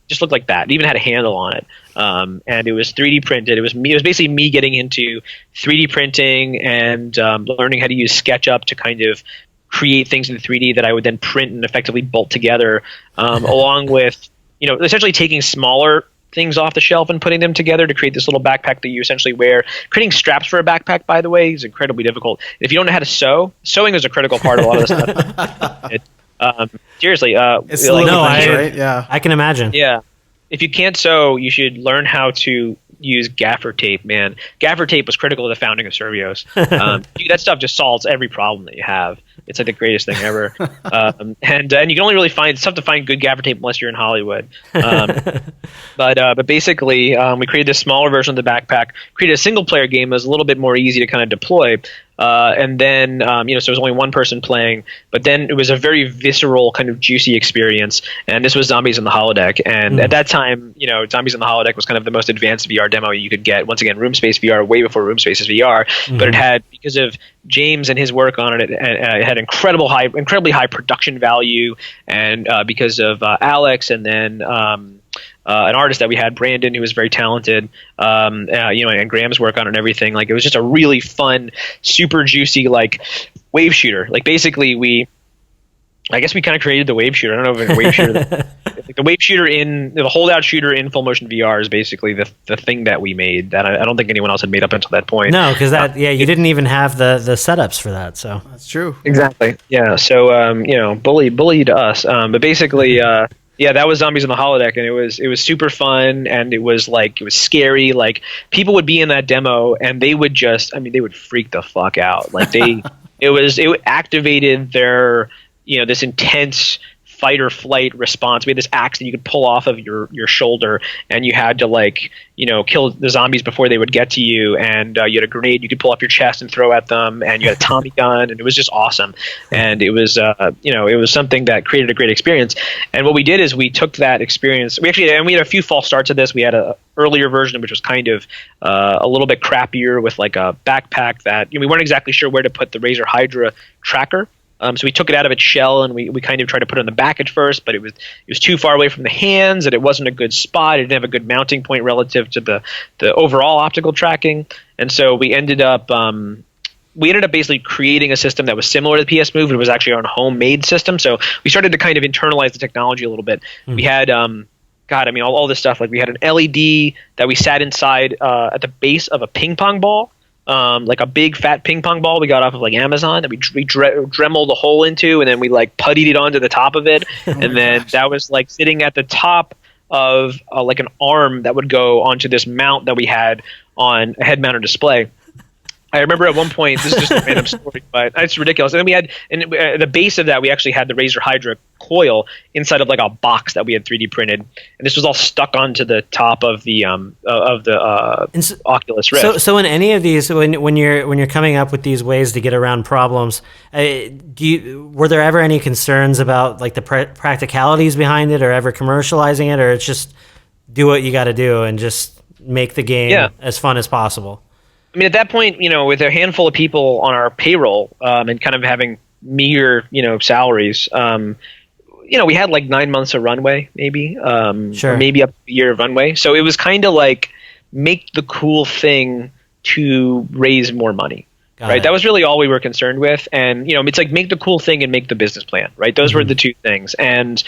Just looked like that. It even had a handle on it, and it was 3D printed. It was basically me getting into 3D printing and learning how to use SketchUp to kind of create things in 3D that I would then print and effectively bolt together, along with essentially taking smaller things off the shelf and putting them together to create this little backpack that you essentially wear. Creating straps for a backpack, by the way, is incredibly difficult. If you don't know how to sew, sewing is a critical part of a lot of this stuff. Seriously, it's right? Yeah, I can imagine. Yeah, if you can't sew, you should learn how to use gaffer tape. Man, gaffer tape was critical to the founding of Survios. That stuff just solves every problem that you have. It's like the greatest thing ever. And you can only really find it's tough to find good gaffer tape unless you're in Hollywood. But basically, we created this smaller version of the backpack. Created a single player game that was a little bit more easy to kind of deploy. And then, so there was only one person playing, but then it was a very visceral, kind of juicy experience. And this was Zombies on the Holodeck. And at that time, Zombies on the Holodeck was kind of the most advanced VR demo you could get. Once again, Room Space VR, way before Room Space's VR. But it had, because of James and his work on it, it had incredibly high production value. And because of Alex, and then an artist that we had, Brandon, who was very talented, and Graham's work on it and everything. Like, it was just a really fun, super juicy, wave shooter. Like, basically, I guess we kind of created the wave shooter. I don't know if it's a wave shooter. The wave shooter the holdout shooter in full motion VR is basically the thing that we made that I don't think anyone else had made up until that point. No, because you didn't even have the setups for that. So that's true. Exactly. Yeah. So bullied us. But basically, that was Zombies on the Holodeck, and it was super fun, and it was scary. Like, people would be in that demo, and they would they would freak the fuck out. Like, it activated their this intense fight or flight response. We had this axe that you could pull off of your shoulder, and you had to kill the zombies before they would get to you. And you had a grenade you could pull off your chest and throw at them, and you had a Tommy gun, and it was just awesome. And it was it was something that created a great experience. And what we did is we took that experience. We had a few false starts at this. We had a earlier version which was kind of a little bit crappier with like a backpack that we weren't exactly sure where to put the Razer Hydra tracker. So we took it out of its shell and we kind of tried to put it on the back at first, but it was too far away from the hands and it wasn't a good spot. It didn't have a good mounting point relative to the overall optical tracking. And so we ended up basically creating a system that was similar to the PS Move. It was actually our own homemade system. So we started to kind of internalize the technology a little bit. We had all this stuff. Like we had an LED that we sat inside at the base of a ping pong ball. Like a big fat ping pong ball we got off of like Amazon that we dremeled a hole into, and then we like puttied it onto the top of it, and then that was like sitting at the top of like an arm that would go onto this mount that we had on a head mounted display. I remember at one point, this is just a random story, but it's ridiculous. And then we had, at the base of that, we actually had the Razer Hydra coil inside of like a box that we had 3D printed, and this was all stuck onto the top of the Oculus Rift. So in any of these, when you're coming up with these ways to get around problems, were there ever any concerns about like the practicalities behind it, or ever commercializing it, or it's just do what you got to do and just make the game as fun as possible? I mean, at that point, with a handful of people on our payroll and kind of having meager, salaries, we had like 9 months of runway, maybe, sure, or maybe up to a year of runway. So it was kind of like make the cool thing to raise more money, right? That was really all we were concerned with. And, it's like make the cool thing and make the business plan, right? Those were the two things. And,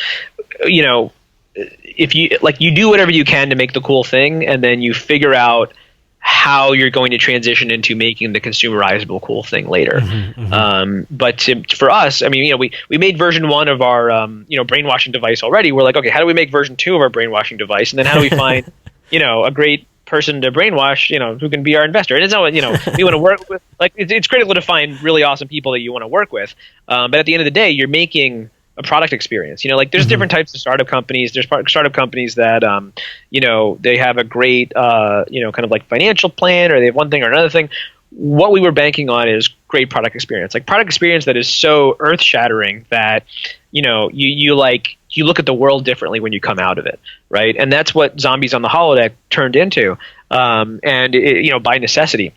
if you do whatever you can to make the cool thing, and then you figure out how you're going to transition into making the consumerizable cool thing later. But for us, I mean, we made version 1 of our, brainwashing device already. We're like, okay, how do we make version 2 of our brainwashing device? And then how do we find, a great person to brainwash, who can be our investor? And it's not what, we want to work with, like, it's critical to find really awesome people that you want to work with. But at the end of the day, you're making a product experience. There's different types of startup companies. There's startup companies that, they have a great, kind of like financial plan, or they have one thing or another thing. What we were banking on is great product experience, like product experience that is so earth shattering that, you look at the world differently when you come out of it. Right. And that's what Zombies on the Holodeck turned into. And it, by necessity.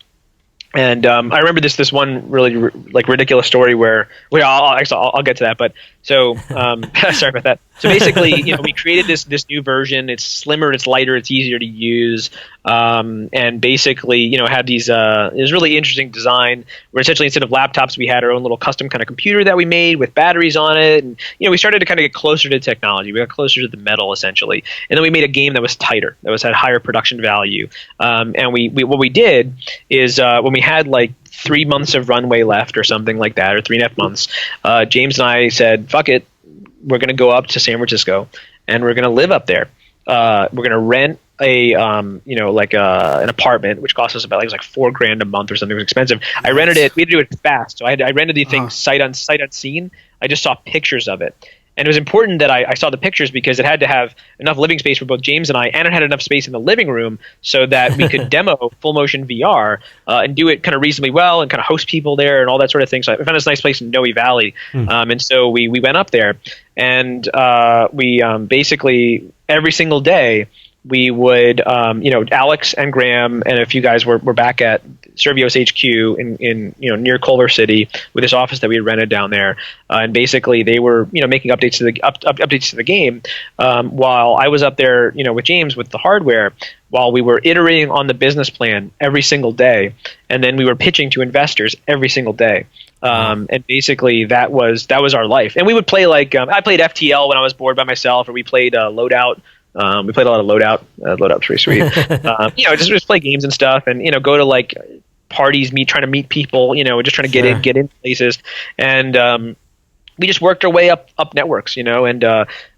And I remember this one really ridiculous story where I'll get to that. But so sorry about that. So basically, we created this new version. It's slimmer, it's lighter, it's easier to use, and basically, had these. It was really interesting design where essentially instead of laptops, we had our own little custom kind of computer that we made with batteries on it, and we started to kind of get closer to technology. We got closer to the metal essentially, and then we made a game that was tighter, that had higher production value. And we what we did is when we had like 3 months of runway left or something like that, or 3.5 months, James and I said, fuck it, we're going to go up to San Francisco and we're going to live up there. We're going to rent an apartment, which cost us about like $4,000 a month or something. It was expensive. I rented it. We had to do it fast. So I rented the thing sight unseen. I just saw pictures of it. And it was important that I saw the pictures because it had to have enough living space for both James and I, and it had enough space in the living room so that we could demo full motion VR and do it kind of reasonably well and kind of host people there and all that sort of thing. So I found this nice place in Noe Valley. And so we went up there, and we basically every single day we would, Alex and Graham and a few guys were back at Survios HQ in near Culver City with this office that we had rented down there, and basically they were making updates to the updates to the game while I was up there with James with the hardware, while we were iterating on the business plan every single day, and then we were pitching to investors every single day. And basically that was our life. And we would play I played FTL when I was bored by myself, or we played Loadout. We played a lot of Loadout. Loadout's pretty sweet. Just play games and stuff, and go to like parties, trying to meet people, just trying to get in places, and we just worked our way up networks, and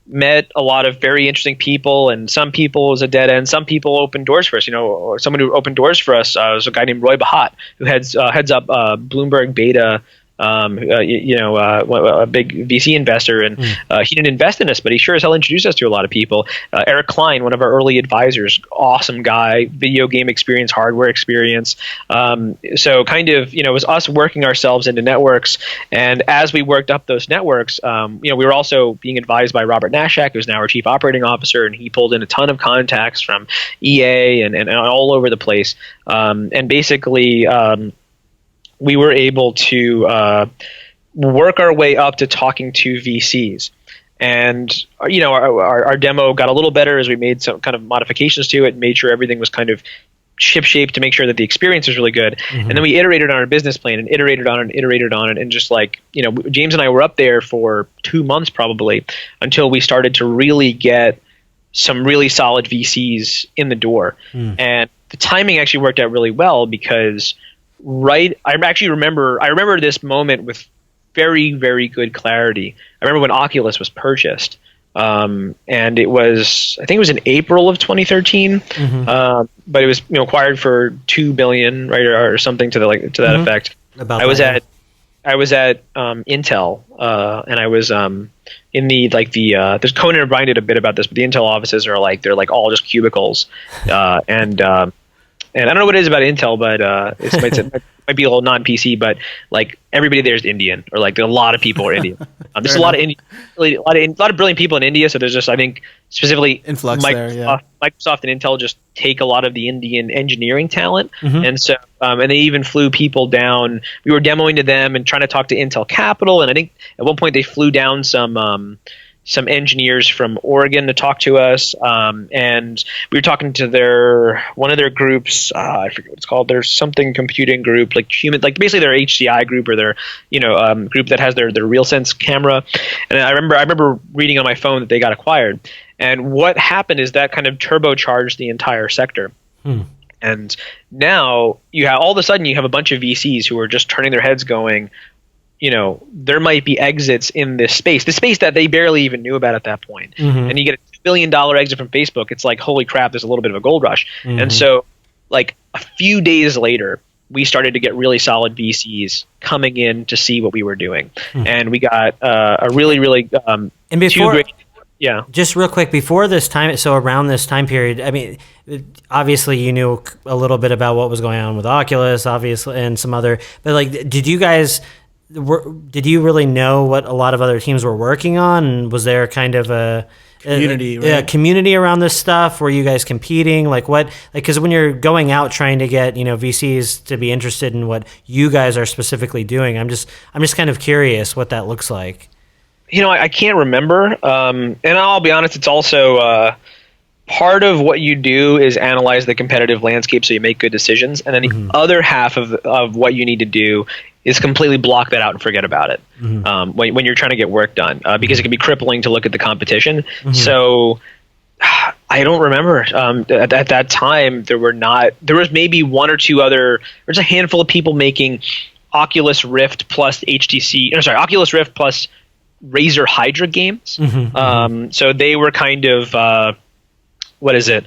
met a lot of very interesting people, and some people was a dead end. Some people opened doors for us, or someone who opened doors for us was a guy named Roy Bahat, who heads up Bloomberg Beta a big VC investor, and he didn't invest in us, but he sure as hell introduced us to a lot of people. Eric Klein, one of our early advisors, awesome guy, video game experience, hardware experience. So kind of, it was us working ourselves into networks, and as we worked up those networks, we were also being advised by Robert Nashak, who's now our chief operating officer, and he pulled in a ton of contacts from EA and all over the place. And basically, we were able to work our way up to talking to VCs. And, our demo got a little better as we made some kind of modifications to it and made sure everything was kind of ship-shape to make sure that the experience was really good. And then we iterated on our business plan and iterated on it. And just like, James and I were up there for 2 months probably until we started to really get some really solid VCs in the door. And the timing actually worked out really well because I remember this moment with very, very good clarity. I remember when Oculus was purchased. And I think it was in April of 2013. But it was acquired for $2 billion, right, or something to that effect. I was at Intel, and I was in there's Conan O'Brien did a bit about this, but the Intel offices are they're all just cubicles, and I don't know what it is about Intel, but it might be a little non-PC, but everybody there is Indian, or a lot of people are Indian. There's a lot of brilliant people in India, so there's just, I think, specifically influx Microsoft and Intel just take a lot of the Indian engineering talent, and so and they even flew people down. We were demoing to them and trying to talk to Intel Capital, and I think at one point they flew down some engineers from Oregon to talk to us, and we were talking to one of their groups. I forget what it's called. There's something computing group, basically their HCI group, or their group that has their RealSense camera. And I remember reading on my phone that they got acquired. And what happened is that kind of turbocharged the entire sector. And now all of a sudden you have a bunch of VCs who are just turning their heads going, there might be exits in this space that they barely even knew about at that point. And you get a $2 billion exit from Facebook. It's like, holy crap, there's a little bit of a gold rush. And so a few days later, we started to get really solid VCs coming in to see what we were doing. And we got a really, really and before, yeah. Just real quick, before this time, so around this time period, I mean, obviously you knew a little bit about what was going on with Oculus, obviously, and some other, but did you really know what a lot of other teams were working on? And was there kind of a community around this stuff? Were you guys competing? Because when you're going out trying to get VCs to be interested in what you guys are specifically doing, I'm just kind of curious what that looks like. I can't remember, and I'll be honest, it's also part of what you do is analyze the competitive landscape so you make good decisions, and then the other half of what you need to do is completely block that out and forget about it when you're trying to get work done, because it can be crippling to look at the competition. So I don't remember. At that time, there was maybe one or two other. There's a handful of people making Oculus Rift plus Oculus Rift plus Razer Hydra games. So they were kind of what is it?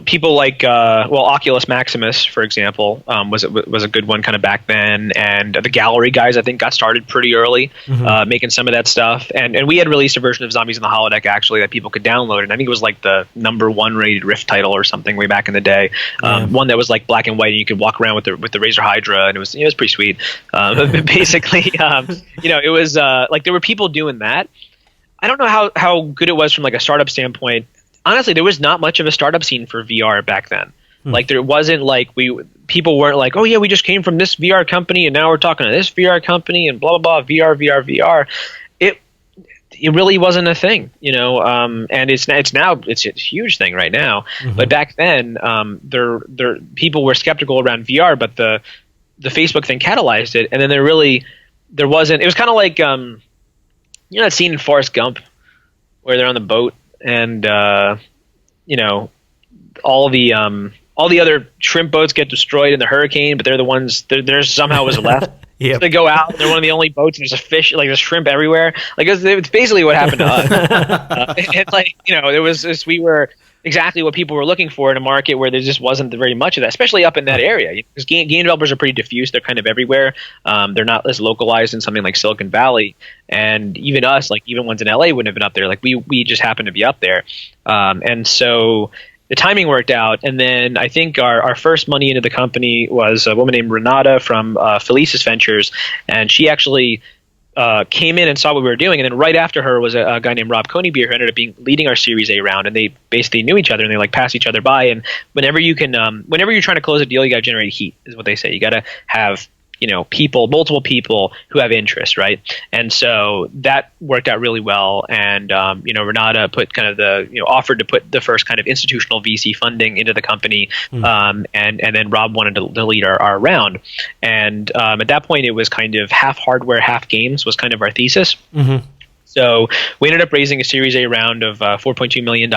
People like Oculus Maximus, for example, was a good one kind of back then, and the Gallery guys I think got started pretty early making some of that stuff, and we had released a version of Zombies in the Holodeck actually that people could download, and I think it was the #1 rated Rift title or something way back in the day. One that was black and white, and you could walk around with the Razer Hydra, and it was pretty sweet. But basically, it was there were people doing that. I don't know how good it was from a startup standpoint. Honestly, there was not much of a startup scene for VR back then. There wasn't people weren't oh yeah, we just came from this VR company and now we're talking to this VR company and blah blah blah, VR. It really wasn't a thing, and it's a huge thing right now. But back then, people were skeptical around VR, but the Facebook thing catalyzed it, and then there wasn't. It was kind of like that scene in Forrest Gump where they're on the boat. And all the other shrimp boats get destroyed in the hurricane, but they're the ones there somehow was left. So they go out, and they're one of the only boats, and there's a fish, there's shrimp everywhere. It's basically what happened to us. There was this, we were exactly what people were looking for in a market where there just wasn't very much of that, especially up in that area. Because game developers are pretty diffuse; they're kind of everywhere. They're not as localized in something like Silicon Valley, and even us, like even ones in LA, wouldn't have been up there. Like we just happened to be up there, and so the timing worked out. And then I think our first money into the company was a woman named Renata from Felicis Ventures, and she actually came in and saw what we were doing, and then right after her was a guy named Rob Coneybeer who ended up leading our Series A round, and they basically knew each other and they like passed each other by. And whenever you're trying to close a deal, you got to generate heat, is what they say. You got to have multiple people who have interest, right? And so that worked out really well. And Renata put kind of offered to put the first kind of institutional VC funding into the company, and then Rob wanted to lead our round. And at that point, it was kind of half hardware, half games was kind of our thesis. Mm-hmm. So we ended up raising a Series A round of $4.2 million.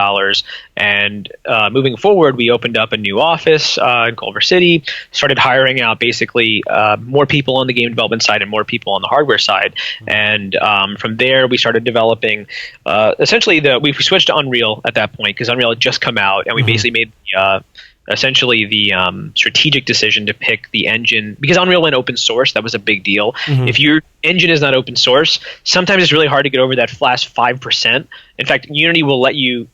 And moving forward, we opened up a new office in Culver City, started hiring out basically more people on the game development side and more people on the hardware side. And from there, we started developing essentially we switched to Unreal at that point because Unreal had just come out, and we basically made essentially the strategic decision to pick the engine because Unreal went open source. That was a big deal. Mm-hmm. If your engine is not open source, sometimes it's really hard to get over that last 5%. In fact, Unity will let you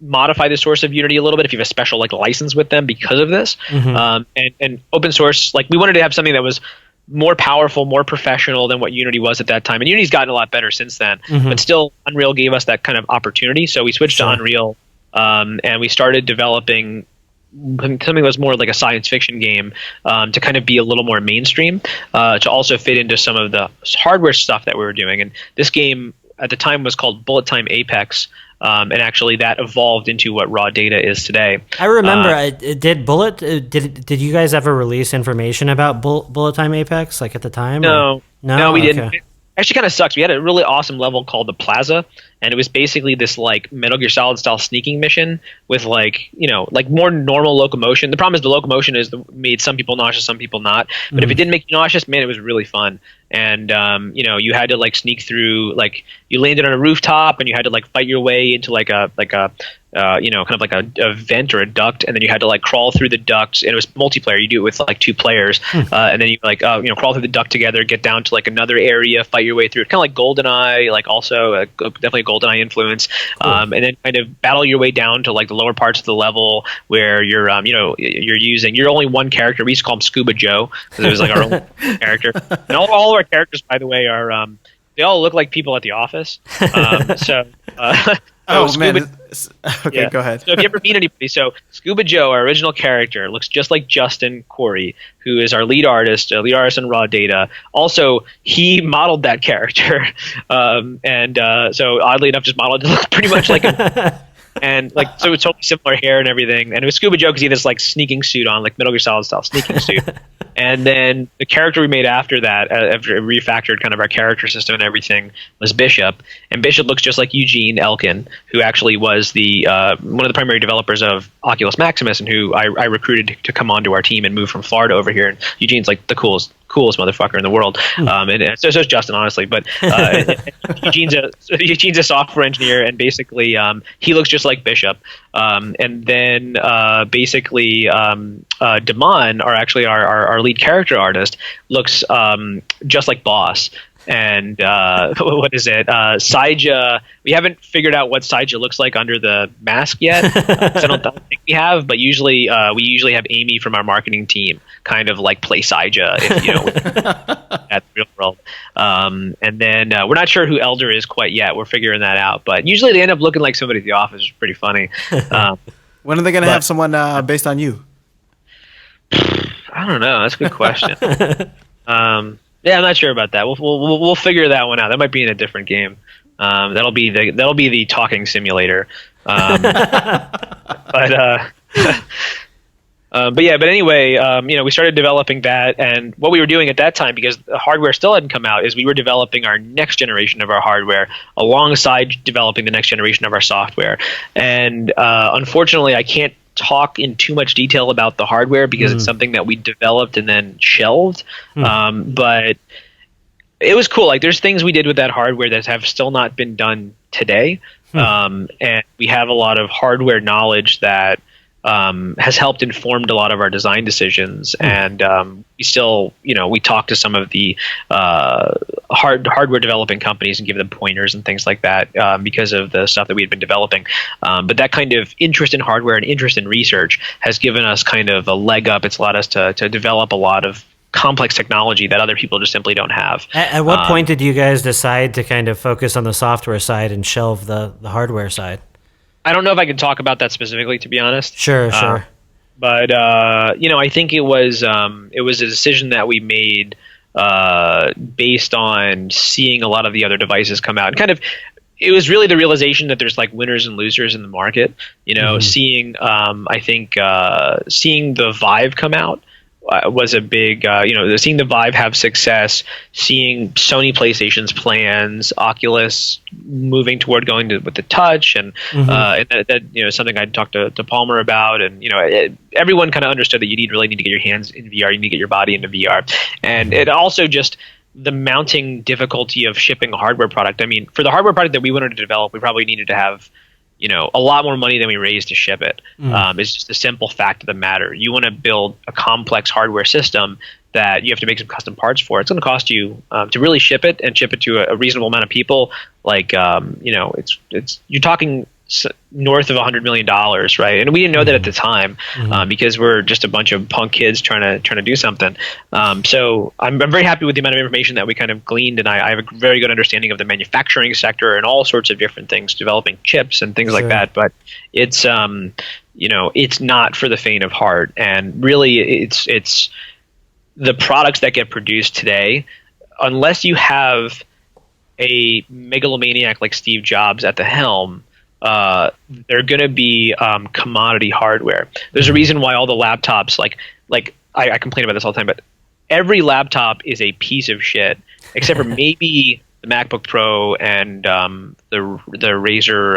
modify the source of Unity a little bit if you have a special license with them because of this. Mm-hmm. And open source, we wanted to have something that was more powerful, more professional than what Unity was at that time. And Unity's gotten a lot better since then, but still Unreal gave us that kind of opportunity. So we switched to Unreal, and we started developing something that was more like a science fiction game to kind of be a little more mainstream, to also fit into some of the hardware stuff that we were doing. And this game at the time was called Bullet Time Apex, and actually that evolved into what Raw Data is today. I remember, did you guys ever release information about Bullet Time Apex at the time? No, we didn't. Actually kind of sucks. We had a really awesome level called the Plaza, and it was basically this Metal Gear Solid style sneaking mission with more normal locomotion. The problem is the locomotion made some people nauseous, some people not. But if it didn't make you nauseous, man, it was really fun. And you had to sleek through, you landed on a rooftop and you had to fight your way into a vent or a duct, and then you had to crawl through the ducts, and it was multiplayer. You do it with two players, and then you crawl through the duct together, get down to another area, fight your way through it, kind of like GoldenEye, also definitely a GoldenEye influence, and then kind of battle your way down to the lower parts of the level where you're you're only one character. We used to call him Scuba Joe because it was our own character, and all of our characters, by the way, are they all look like people at the office. Man. Okay, go ahead. So if you ever meet anybody, Scuba Joe, our original character, looks just like Justin Corey, who is our lead artist in Raw Data. Also, he modeled that character, so oddly enough, just modeled to look pretty much like him. And so it's totally similar hair and everything. And it was Scuba Joe because he had this sneaking suit on, Metal Gear Solid style sneaking suit. And then the character we made after that, after it refactored kind of our character system and everything, was Bishop. And Bishop looks just like Eugene Elkin, who actually was one of the primary developers of Oculus Maximus, and who I recruited to come onto our team and move from Florida over here. And Eugene's the coolest motherfucker in the world, and so is Justin, honestly. But Eugene's a software engineer, and basically he looks just like Bishop. And then basically Damon, our lead character artist, looks just like Boss. And what is it? Saija. We haven't figured out what Saija looks like under the mask yet. I don't think we have, but we usually have Amy from our marketing team kind of play Saija, at the real world. And then we're not sure who Elder is quite yet. We're figuring that out. But usually they end up looking like somebody at the office. It's pretty funny. When are they going to have someone based on you? I don't know. That's a good question. Yeah, I'm not sure about that. We'll figure that one out. That might be in a different game. That'll be the talking simulator. But anyway, we started developing that, and what we were doing at that time, because the hardware still hadn't come out, is we were developing our next generation of our hardware alongside developing the next generation of our software. And unfortunately, I can't talk in too much detail about the hardware because it's something that we developed and then shelved. But it was cool. There's things we did with that hardware that have still not been done today. And we have a lot of hardware knowledge that has helped informed a lot of our design decisions. And we still, we talk to some of the hardware developing companies and give them pointers and things like that because of the stuff that we had been developing. But that kind of interest in hardware and interest in research has given us kind of a leg up. It's allowed us to develop a lot of complex technology that other people just simply don't have. At what point did you guys decide to kind of focus on the software side and shelve the hardware side? I don't know if I can talk about that specifically, to be honest. Sure. But I think it was a decision that we made based on seeing a lot of the other devices come out. And it was really the realization that there's like winners and losers in the market. Seeing seeing the Vive come out was a big, seeing the Vive have success, seeing Sony PlayStation's plans, Oculus moving toward going with the touch, and that something I talked to Palmer about, and everyone kind of understood that you really need to get your hands in VR, you need to get your body into VR, and it also just the mounting difficulty of shipping a hardware product. I mean, for the hardware product that we wanted to develop, we probably needed to have a lot more money than we raised to ship it. It's just the simple fact of the matter. You want to build a complex hardware system that you have to make some custom parts for. It's going to cost you to really ship it and ship it to a reasonable amount of people. Like, it's you're talking north of $100 million, right? And we didn't know that at the time because we're just a bunch of punk kids trying to do something. So I'm very happy with the amount of information that we kind of gleaned, and I have a very good understanding of the manufacturing sector and all sorts of different things, developing chips and things like that. But it's it's not for the faint of heart, and really it's the products that get produced today, unless you have a megalomaniac like Steve Jobs at the helm. They're going to be commodity hardware. There's a reason why all the laptops, I complain about this all the time, but every laptop is a piece of shit, except for maybe the MacBook Pro and the Razer,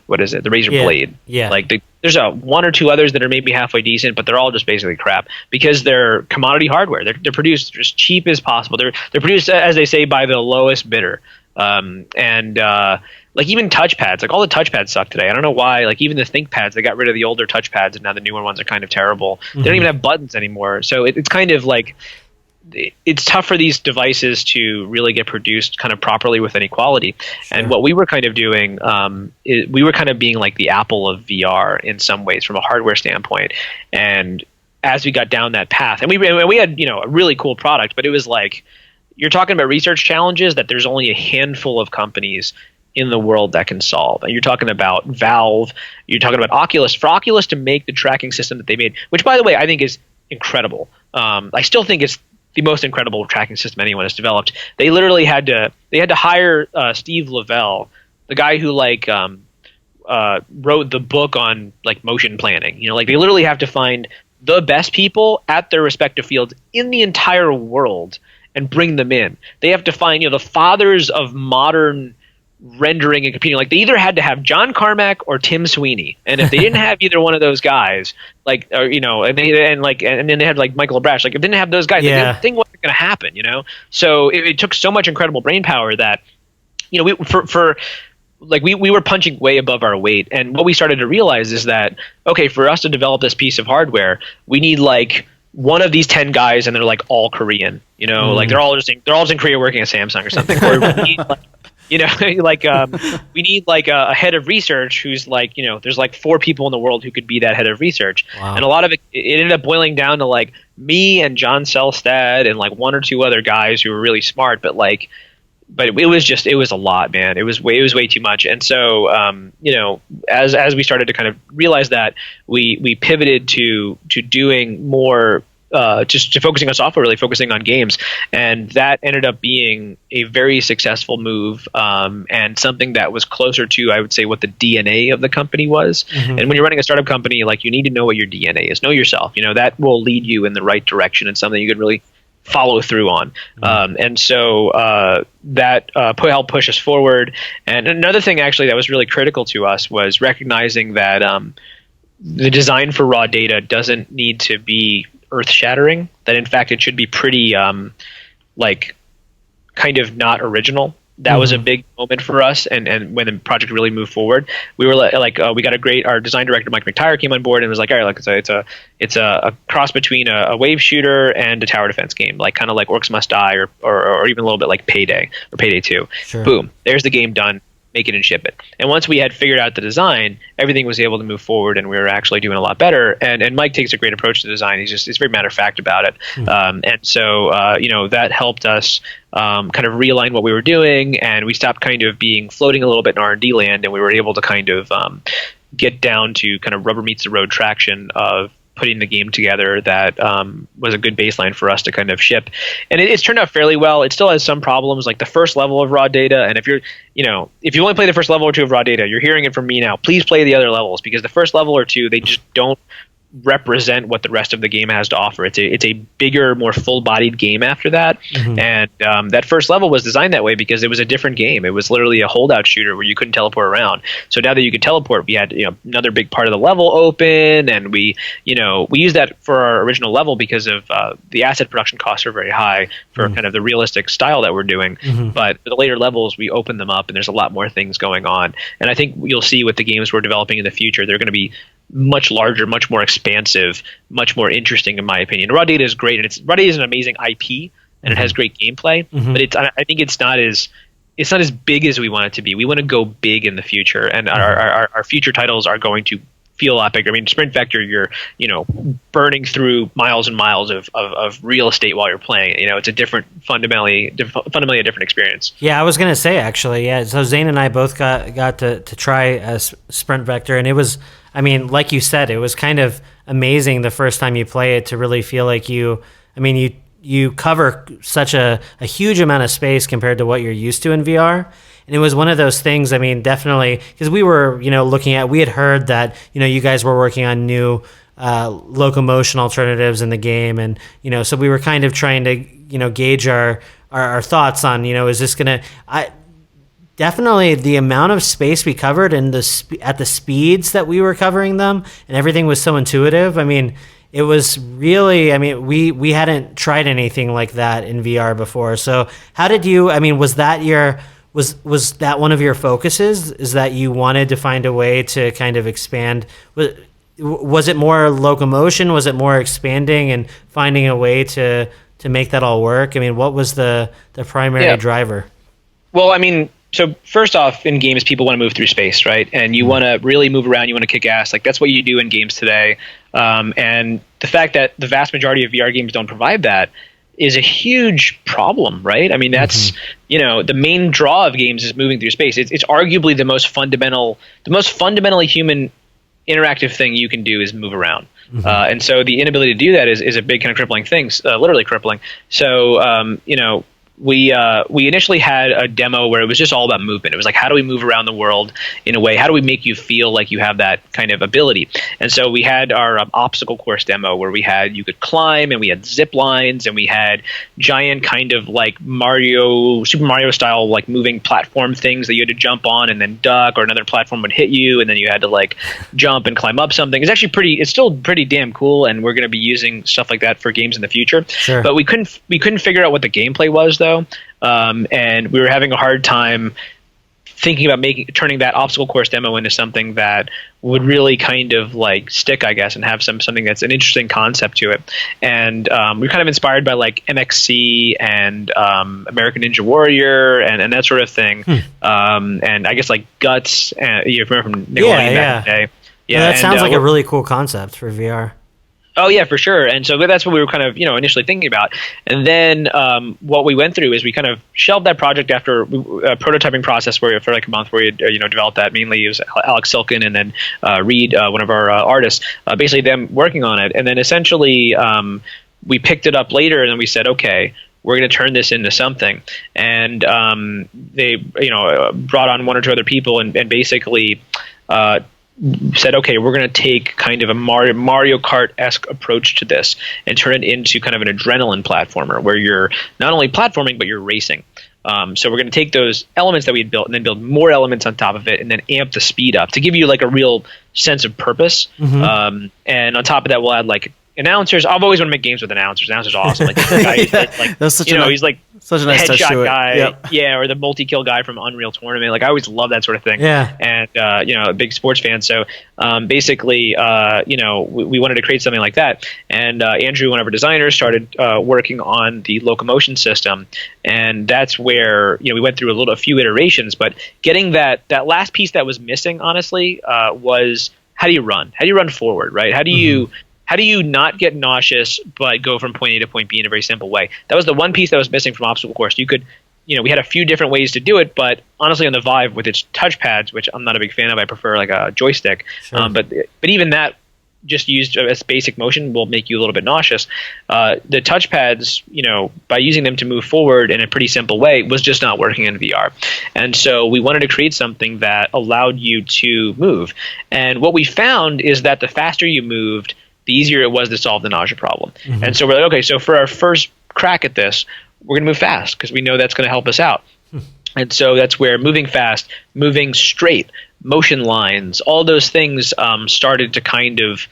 the Razer Blade. Yeah. There's one or two others that are maybe halfway decent, but they're all just basically crap because they're commodity hardware. They're produced as cheap as possible. They're produced, as they say, by the lowest bidder. Even touchpads, all the touchpads suck today. I don't know why. Even the ThinkPads, they got rid of the older touchpads, and now the newer ones are kind of terrible. They don't even have buttons anymore. So it's kind of it's tough for these devices to really get produced kind of properly with any quality. Sure. And what we were kind of doing, we were kind of being like the Apple of VR in some ways from a hardware standpoint. And as we got down that path, and we had a really cool product, but it was you're talking about research challenges that there's only a handful of companies in the world that can solve. And you're talking about Valve, you're talking about Oculus. For Oculus to make the tracking system that they made, which by the way, I think is incredible. I still think it's the most incredible tracking system anyone has developed. They literally had to hire Steve Lavelle, the guy who wrote the book on motion planning. They literally have to find the best people at their respective fields in the entire world and bring them in. They have to find the fathers of modern rendering and computing. They either had to have John Carmack or Tim Sweeney, and if they didn't have either one of those guys, and then they had Michael Abrash, if they didn't have those guys, the thing wasn't going to happen. So it took so much incredible brain power that we were punching way above our weight. And what we started to realize is that for us to develop this piece of hardware, we need one of these 10 guys, and they're all Korean. They're all just in Korea working at Samsung or something. Or we need we need a head of research who's there's 4 people in the world who could be that head of research. Wow. And a lot of it ended up boiling down to me and John Selstad and 1 or 2 other guys who were really smart, but it was a lot, man. It was way too much. And so as we started to kind of realize that, we pivoted to doing more just to focusing on software, really focusing on games. And that ended up being a very successful move, and something that was closer to, I would say, what the DNA of the company was. Mm-hmm. And when you're running a startup company, you need to know what your DNA is. Know yourself. That will lead you in the right direction and something you could really follow through on. Mm-hmm. And so that helped push us forward. And another thing actually that was really critical to us was recognizing that the design for raw data doesn't need to be earth-shattering, that in fact it should be pretty kind of not original. That was a big moment for us, and when the project really moved forward, we were we got our design director Mike McTire came on board and was like, all right, it's a cross between a wave shooter and a tower defense game, like kind of like Orcs Must Die or even a little bit like Payday or Payday 2. Sure. Boom, there's the game done. Make it and ship it. And once we had figured out the design, everything was able to move forward, and we were actually doing a lot better. And Mike takes a great approach to design. He's very matter of fact about it. And so that helped us kind of realign what we were doing, and we stopped kind of being floating a little bit in R&D land, and we were able to kind of get down to kind of rubber meets the road traction of putting the game together that was a good baseline for us to kind of ship. And it's turned out fairly well. It still has some problems, like the first level of raw data. And if you only play the first level or two of raw data, you're hearing it from me now. Please play the other levels, because the first level or two, they just don't represent what the rest of the game has to offer. It's a bigger, more full-bodied game after that. And that first level was designed that way because it was a different game. It was literally a holdout shooter where you couldn't teleport around. So now that you could teleport, we had another big part of the level open, and we used that for our original level because of the asset production costs are very high for kind of the realistic style that we're doing. But for the later levels, we opened them up, and there's a lot more things going on. And I think you'll see with the games we're developing in the future, they're going to be much larger, much more expansive, much more interesting, in my opinion. Raw Data is great, and Raw Data is an amazing IP, and it has great gameplay. But I think it's not as big as we want it to be. We want to go big in the future, and our future titles are going to feel a lot bigger. I mean, Sprint Vector, you're burning through miles and miles of real estate while you're playing. It's a fundamentally a different experience. Yeah, I was gonna say actually. Yeah, so Zain and I both got to try Sprint Vector, and it was, I mean, like you said, it was kind of amazing the first time you play it to really feel like you cover such a huge amount of space compared to what you're used to in VR. And it was one of those things, I mean, definitely, because we were, we had heard that, you guys were working on new locomotion alternatives in the game. And, so we were kind of trying to, gauge our thoughts on, is this going to, definitely the amount of space we covered and at the speeds that we were covering them, and everything was so intuitive. I mean, it was really, I mean, we hadn't tried anything like that in VR before. So how did you, I mean, was that one of your focuses, is that you wanted to find a way to kind of expand? Was it more locomotion? Was it more expanding and finding a way to make that all work? I mean, what was the primary driver? Well, I mean, so first off, in games, people want to move through space, right? And you want to really move around. You want to kick ass. Like, that's what you do in games today. And the fact that the vast majority of VR games don't provide that is a huge problem, right? I mean, that's, the main draw of games is moving through space. It's arguably the most fundamentally human interactive thing you can do is move around. And so the inability to do that is a big kind of crippling thing, literally crippling. So, we initially had a demo where it was just all about movement. It was like, how do we move around the world in a way? How do we make you feel like you have that kind of ability? And so we had our obstacle course demo where you could climb, and we had zip lines, and we had giant kind of like Super Mario style, like moving platform things that you had to jump on and then duck, or another platform would hit you, and then you had to like jump and climb up something. It's still pretty damn cool, and we're going to be using stuff like that for games in the future. Sure. But we couldn't figure out what the gameplay was, though. And we were having a hard time thinking about turning that obstacle course demo into something that would really kind of like stick, I guess, and have something that's an interesting concept to it. And we're kind of inspired by like MXC and American Ninja Warrior and that sort of thing. And I guess like Guts, you remember from Nickelodeon back in the day. Yeah, that sounds like a really cool concept for VR. Oh yeah, for sure. And so that's what we were kind of, initially thinking about. And then what we went through is we kind of shelved that project after a prototyping process for like a month where we had, developed that. Mainly it was Alex Silkin and then Reed, one of our artists, basically them working on it. And then essentially we picked it up later, and then we said, okay, we're going to turn this into something. And they, brought on one or two other people and basically said, okay, we're going to take kind of a Mario Kart-esque approach to this and turn it into kind of an adrenaline platformer where you're not only platforming, but you're racing. So we're going to take those elements that we had built and then build more elements on top of it and then amp the speed up to give you like a real sense of purpose. And on top of that, we'll add like announcers. I've always wanted to make games with announcers. Announcers are awesome. Like, this guy, like That's such he's like Such a nice touch to headshot it. guy, Yep. yeah, or the multi-kill guy from Unreal Tournament. Like I always love that sort of thing. Yeah. And a big sports fan. So basically, we wanted to create something like that. And Andrew, one of our designers, started working on the locomotion system, and that's where we went through a few iterations. But getting that last piece that was missing, honestly, was how do you run? How do you run forward? Right? How do you not get nauseous but go from point A to point B in a very simple way? That was the one piece that was missing from Obstacle Course. You could, we had a few different ways to do it, but honestly on the Vive with its touchpads, which I'm not a big fan of, I prefer like a joystick. Sure. But even that just used as basic motion will make you a little bit nauseous. The touchpads, by using them to move forward in a pretty simple way was just not working in VR. And so we wanted to create something that allowed you to move. And what we found is that the faster you moved, the easier it was to solve the nausea problem. Mm-hmm. And so we're like, okay, so for our first crack at this, we're going to move fast because we know that's going to help us out. And so that's where moving fast, moving straight, motion lines, all those things started to kind of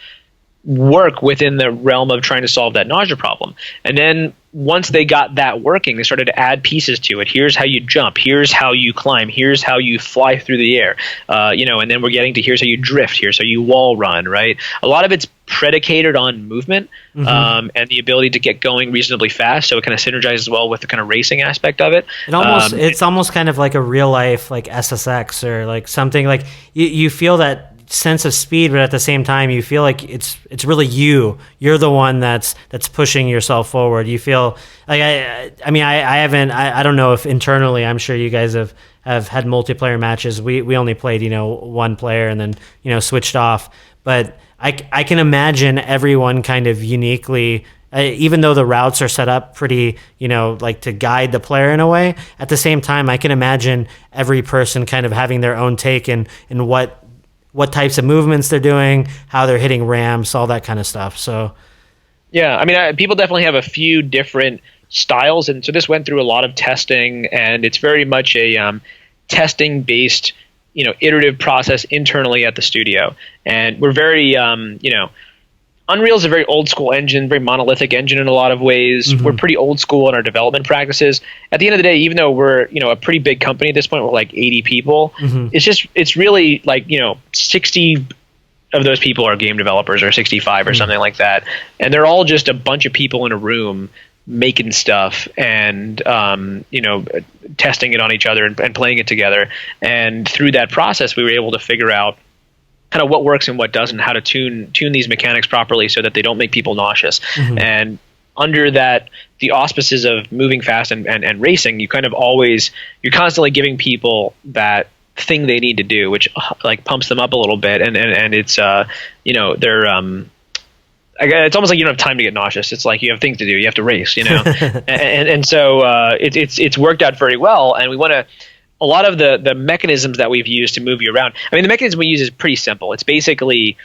work within the realm of trying to solve that nausea problem. And then once they got that working, they started to add pieces to it. Here's how you jump. Here's how you climb. Here's how you fly through the air. And then we're getting to here's how you drift. Here's how you wall run, right? A lot of it's predicated on movement and the ability to get going reasonably fast. So it kind of synergizes well with the kind of racing aspect of it. It's almost kind of like a real life, like SSX or like something like you feel that sense of speed, but at the same time you feel like it's really you're the one that's pushing yourself forward. You feel like I don't know if internally, I'm sure you guys have had multiplayer matches. We only played one player and then switched off, but I can imagine everyone kind of uniquely, even though the routes are set up pretty, like to guide the player in a way, at the same time I can imagine every person kind of having their own take in what types of movements they're doing, how they're hitting ramps, all that kind of stuff. So, yeah, I mean, people definitely have a few different styles, and so this went through a lot of testing, and it's very much a testing-based, iterative process internally at the studio. And we're very, Unreal is a very old school engine, very monolithic engine in a lot of ways. Mm-hmm. We're pretty old school in our development practices. At the end of the day, even though we're, a pretty big company at this point, we're like 80 people. Mm-hmm. It's really like, 60 of those people are game developers or 65 or something like that. And they're all just a bunch of people in a room making stuff and, testing it on each other and playing it together. And through that process, we were able to figure out kind of what works and what doesn't, how to tune these mechanics properly so that they don't make people nauseous. Mm-hmm. And under that, the auspices of moving fast and racing, you're constantly giving people that thing they need to do, which like pumps them up a little bit. And it's, they're, it's almost like you don't have time to get nauseous. It's like you have things to do. You have to race, and so it's worked out very well. And we want to, a lot of the mechanisms that we've used to move you around. I mean, the mechanism we use is pretty simple. It's basically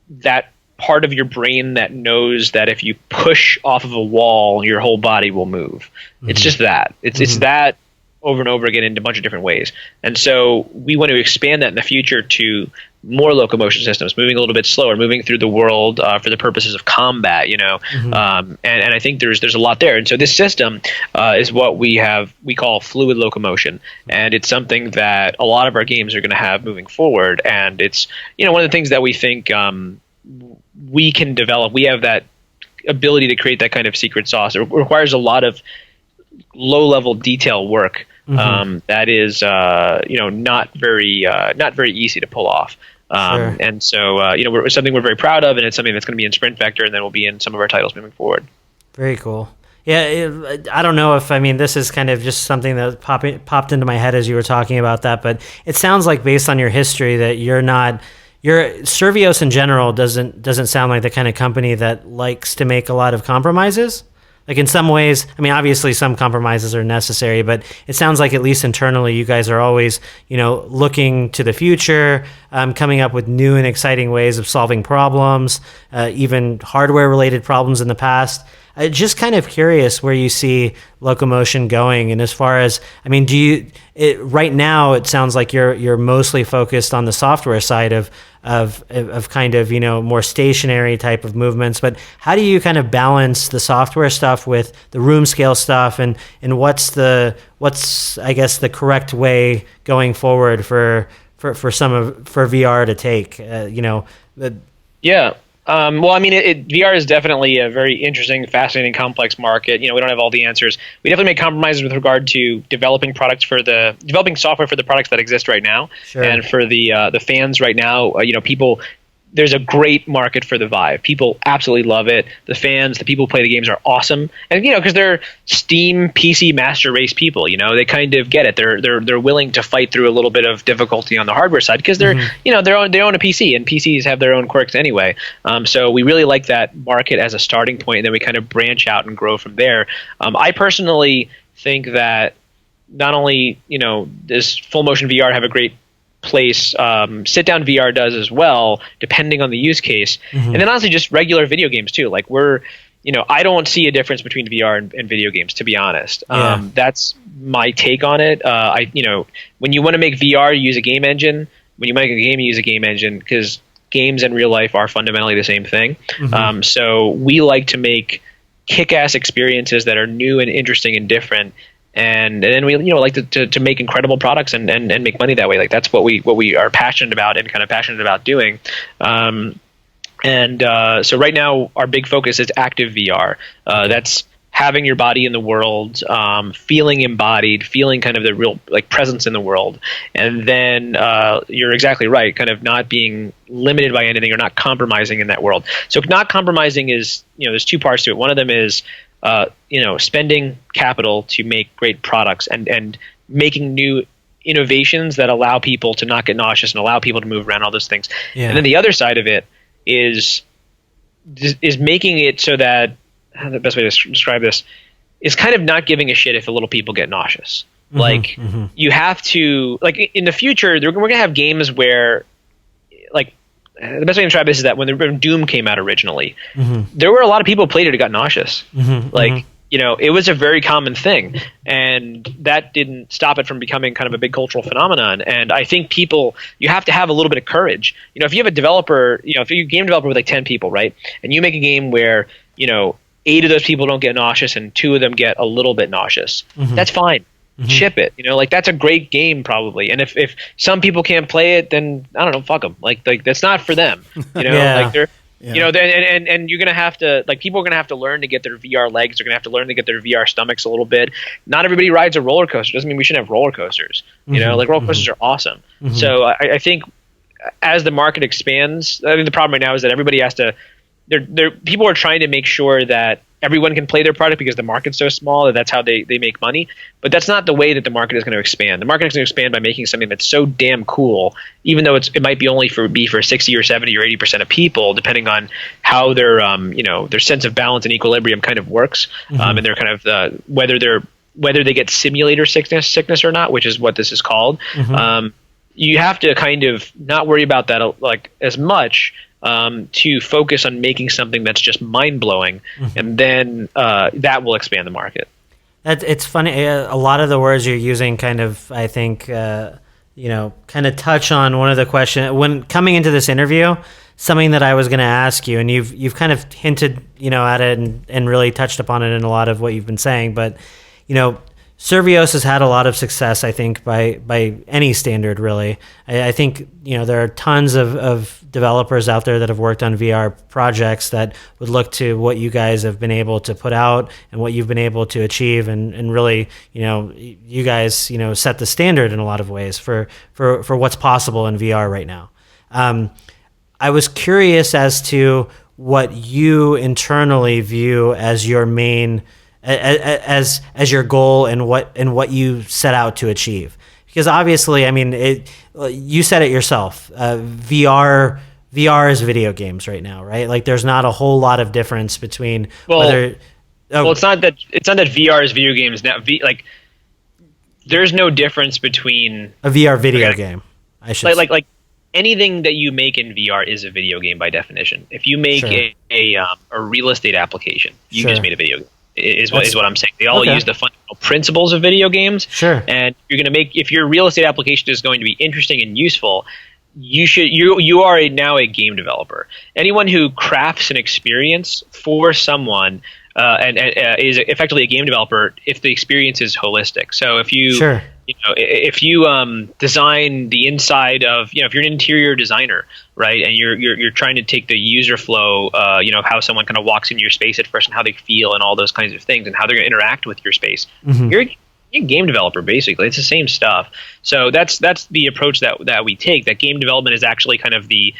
that part of your brain that knows that if you push off of a wall, your whole body will move. Mm-hmm. It's just that. It's that over and over again in a bunch of different ways. And so we want to expand that in the future to more locomotion systems, moving a little bit slower, moving through the world for the purposes of combat, and I think there's a lot there. And so this system is what we call fluid locomotion, and it's something that a lot of our games are going to have moving forward. And it's one of the things that we think we can develop. We have that ability to create that kind of secret sauce. It requires a lot of low-level detail work that is not very easy to pull off. Sure. And so it's something we're very proud of, and it's something that's going to be in Sprint Vector, and then will be in some of our titles moving forward. Very cool. Yeah, I don't know if this is kind of just something that popped into my head as you were talking about that, but it sounds like based on your history that Survios in general doesn't sound like the kind of company that likes to make a lot of compromises. Like in some ways, obviously some compromises are necessary, but it sounds like at least internally you guys are always, looking to the future, coming up with new and exciting ways of solving problems, even hardware-related problems in the past. Just kind of curious where you see Locomotion going, and as far as, I mean, right now it sounds like you're mostly focused on the software side of kind of, more stationary type of movements, but how do you kind of balance the software stuff with the room scale stuff, and what's I guess the correct way going forward for VR to take, Yeah. Well, I mean, VR is definitely a very interesting, fascinating, complex market. We don't have all the answers. We definitely make compromises with regard to developing software for the products that exist right now, sure. And for the fans right now. People. There's a great market for the Vive. People absolutely love it. The fans, the people who play the games are awesome, and because they're Steam PC master race people. They kind of get it. They're willing to fight through a little bit of difficulty on the hardware side because they're they own a PC, and PCs have their own quirks anyway. So we really like that market as a starting point, and then we kind of branch out and grow from there. I personally think that not only does full motion VR have a great place, sit down VR does as well, depending on the use case, and then honestly just regular video games too. Like I don't see a difference between VR and video games, to be honest. That's my take on it. When you want to make VR, you use a game engine. When you make a game, you use a game engine, because games and real life are fundamentally the same thing. So we like to make kick-ass experiences that are new and interesting and different. And then we like to make incredible products and make money that way. Like that's what we are passionate about and kind of passionate about doing. So right now our big focus is active VR. That's having your body in the world, feeling embodied, feeling kind of the real presence in the world. And then you're exactly right, kind of not being limited by anything or not compromising in that world. So not compromising is, there's two parts to it. One of them is spending capital to make great products and making new innovations that allow people to not get nauseous and allow people to move around, all those things. Yeah. And then the other side of it is making it so that, the best way to describe this is kind of not giving a shit if the little people get nauseous. You have to, in the future, we're going to have games where, the best way to describe this is that when Doom came out originally, there were a lot of people who played it who got nauseous. It was a very common thing, and that didn't stop it from becoming kind of a big cultural phenomenon. And I think you have to have a little bit of courage. If you have a developer, if you're a game developer with 10 people, right, and you make a game where, 8 of those people don't get nauseous and 2 of them get a little bit nauseous, that's fine. Ship it, that's a great game probably. And if some people can't play it, then I don't know, fuck them. That's not for them. They're and you're gonna have to people are gonna have to learn to get their VR legs. They're gonna have to learn to get their VR stomachs a little bit. Not everybody rides a roller coaster. Doesn't mean we shouldn't have roller coasters. Roller coasters are awesome. So I think as the market expands, I think the problem right now is that everybody has to. People are trying to make sure that everyone can play their product because the market's so small that's how they make money. But that's not the way that the market is going to expand. The market is going to expand by making something that's so damn cool, even though it might be only for 60 or 70 or 80% of people, depending on how their sense of balance and equilibrium kind of works, and their kind of whether they get simulator sickness or not, which is what this is called. You have to kind of not worry about that as much. To focus on making something that's just mind-blowing, and then that will expand the market. It's funny. A lot of the words you're using kind of, I think, kind of touch on one of the questions. When coming into this interview, something that I was going to ask you, and you've kind of hinted, at it and really touched upon it in a lot of what you've been saying, but, Survios has had a lot of success, I think, by any standard, really. I think, there are tons of developers out there that have worked on VR projects that would look to what you guys have been able to put out and what you've been able to achieve, and really, you guys, set the standard in a lot of ways for what's possible in VR right now. I was curious as to what you internally view as your main as your goal and what you set out to achieve, because obviously, I mean, you said it yourself. VR is video games right now, right? There's not a whole lot of difference between whether. Well, it's not that VR is video games now. There's no difference between a VR video game. I should like anything that you make in VR is a video game by definition. If you make a real estate application, you just made a video game. Is what I'm saying. They all use the fundamental principles of video games. Sure. And you're going to make, if your real estate application is going to be interesting and useful, you are now a game developer. Anyone who crafts an experience for someone and is effectively a game developer if the experience is holistic. So if you if you design the inside of, if you're an interior designer, right, and you're trying to take the user flow, how someone kind of walks into your space at first and how they feel and all those kinds of things and how they're going to interact with your space, you're a game developer, basically. It's the same stuff. So that's the approach that we take. That game development is actually kind of the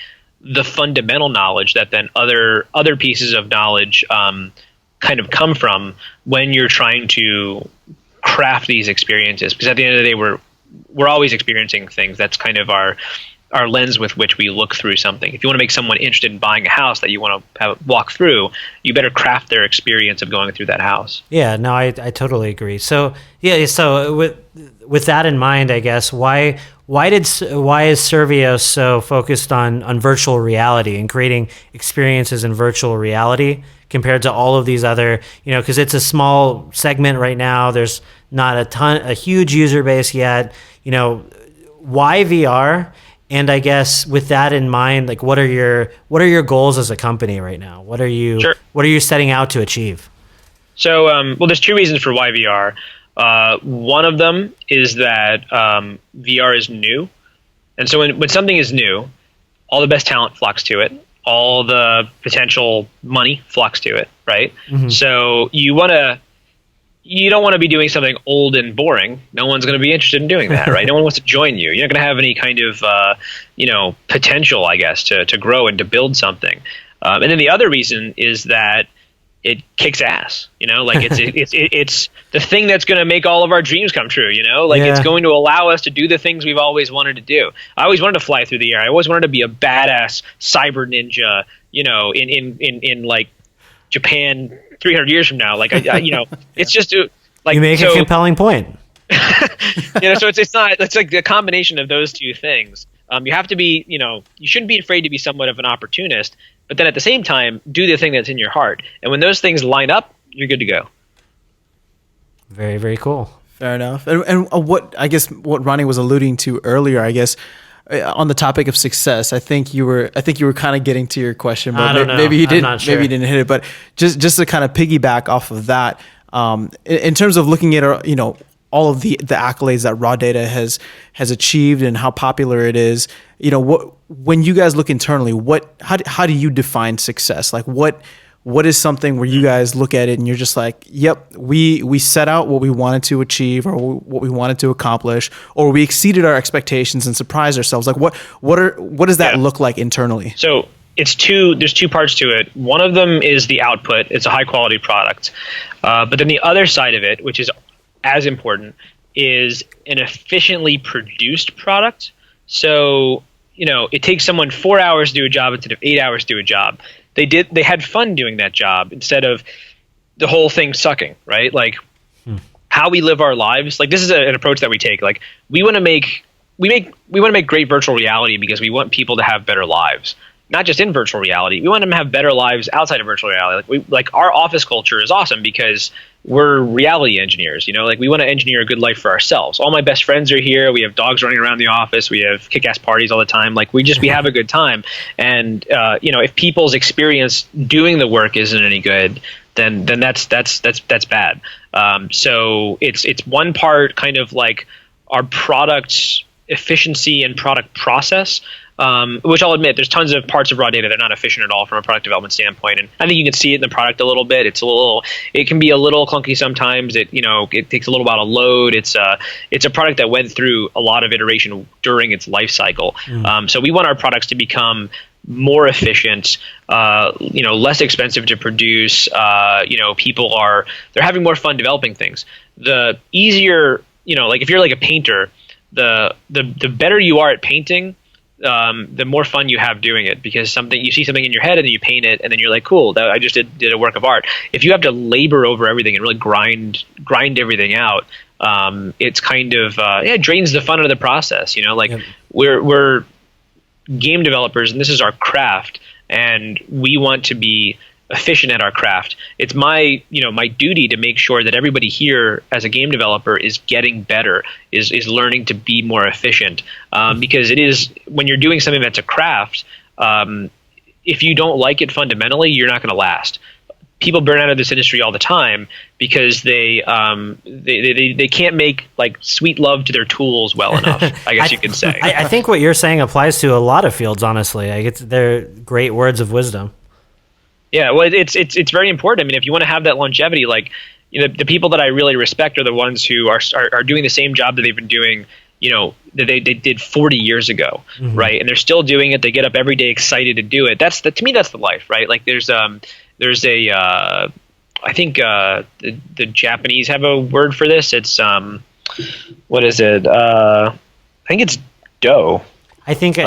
fundamental knowledge that then other pieces of knowledge kind of come from when you're trying to craft these experiences. Because at the end of the day, we're always experiencing things. That's kind of our lens with which we look through something. If you want to make someone interested in buying a house that you want to walk through, you better craft their experience of going through that house. Yeah, no, I totally agree. So with that in mind, I guess why is Survios so focused on virtual reality and creating experiences in virtual reality compared to all of these other, because it's a small segment right now. There's not a huge user base yet. Why VR? And I guess with that in mind, like what are your goals as a company right now? What are you setting out to achieve? So, well, there's two reasons for why VR. One of them is that VR is new. And so when something is new, all the best talent flocks to it. All the potential money flocks to it, right? Mm-hmm. So you don't want to be doing something old and boring. No one's going to be interested in doing that, right? No one wants to join you. You're not going to have any kind of, potential, I guess, to grow and to build something. And then the other reason is that it kicks ass, it's the thing that's going to make all of our dreams come true, It's going to allow us to do the things we've always wanted to do. I always wanted to fly through the air. I always wanted to be a badass cyber ninja, in like Japan 300 years from now. It's just like, you make a compelling point. So it's like the combination of those two things. You have to be, you shouldn't be afraid to be somewhat of an opportunist, but then at the same time, do the thing that's in your heart. And when those things line up, you're good to go. Very, very cool. Fair enough. And what Ronnie was alluding to earlier, I guess, on the topic of success, I think you were kind of getting to your question, but maybe you didn't. Maybe you didn't hit it. But just to kind of piggyback off of that, in terms of looking at all of the accolades that raw data has achieved and how popular it is, when you guys look internally, how do you define success? Like what is something where you guys look at it and you're just like, yep, we set out what we wanted to achieve or what we wanted to accomplish, or we exceeded our expectations and surprised ourselves? Like what does that look like internally? So there's two parts to it. One of them is the output. It's a high quality product. But then the other side of it, which is as important, is an efficiently produced product. So, it takes someone 4 hours to do a job instead of 8 hours to do a job. They had fun doing that job instead of the whole thing sucking, right? Like how we live our lives. Like this is an approach that we take. Like we want to make great virtual reality because we want people to have better lives. Not just in virtual reality. We want them to have better lives outside of virtual reality. Like our office culture is awesome because we're reality engineers. We want to engineer a good life for ourselves. All my best friends are here. We have dogs running around the office. We have kick-ass parties all the time. Like we have a good time. And if people's experience doing the work isn't any good, then that's bad. So it's one part kind of like our product efficiency and product process. Which I'll admit, there's tons of parts of raw data that are not efficient at all from a product development standpoint, and I think you can see it in the product a little bit. It can be a little clunky sometimes. It takes a little while to load. It's a product that went through a lot of iteration during its life cycle. So we want our products to become more efficient, less expensive to produce. They're having more fun developing things. The easier, like if you're like a painter, the better you are at painting, the more fun you have doing it, because you see something in your head and then you paint it and then you're like, cool, I just did a work of art. If you have to labor over everything and really grind everything out, it's kind of it drains the fun out of the process. We're game developers, and this is our craft, and we want to be efficient at our craft. It's my duty to make sure that everybody here as a game developer is getting better, is learning to be more efficient. Because it is, when you're doing something that's a craft, if you don't like it fundamentally, you're not going to last. People burn out of this industry all the time because they can't make like sweet love to their tools well enough, I guess you could say. I think what you're saying applies to a lot of fields, honestly. They're great words of wisdom. Yeah, well, it's very important. I mean, if you want to have that longevity, like, the people that I really respect are the ones who are doing the same job that they've been doing, that they did 40 years ago, right? And they're still doing it. They get up every day excited to do it. To me, that's the life, right? Like, there's I think the Japanese have a word for this. It's what is it? I think it's do. I think.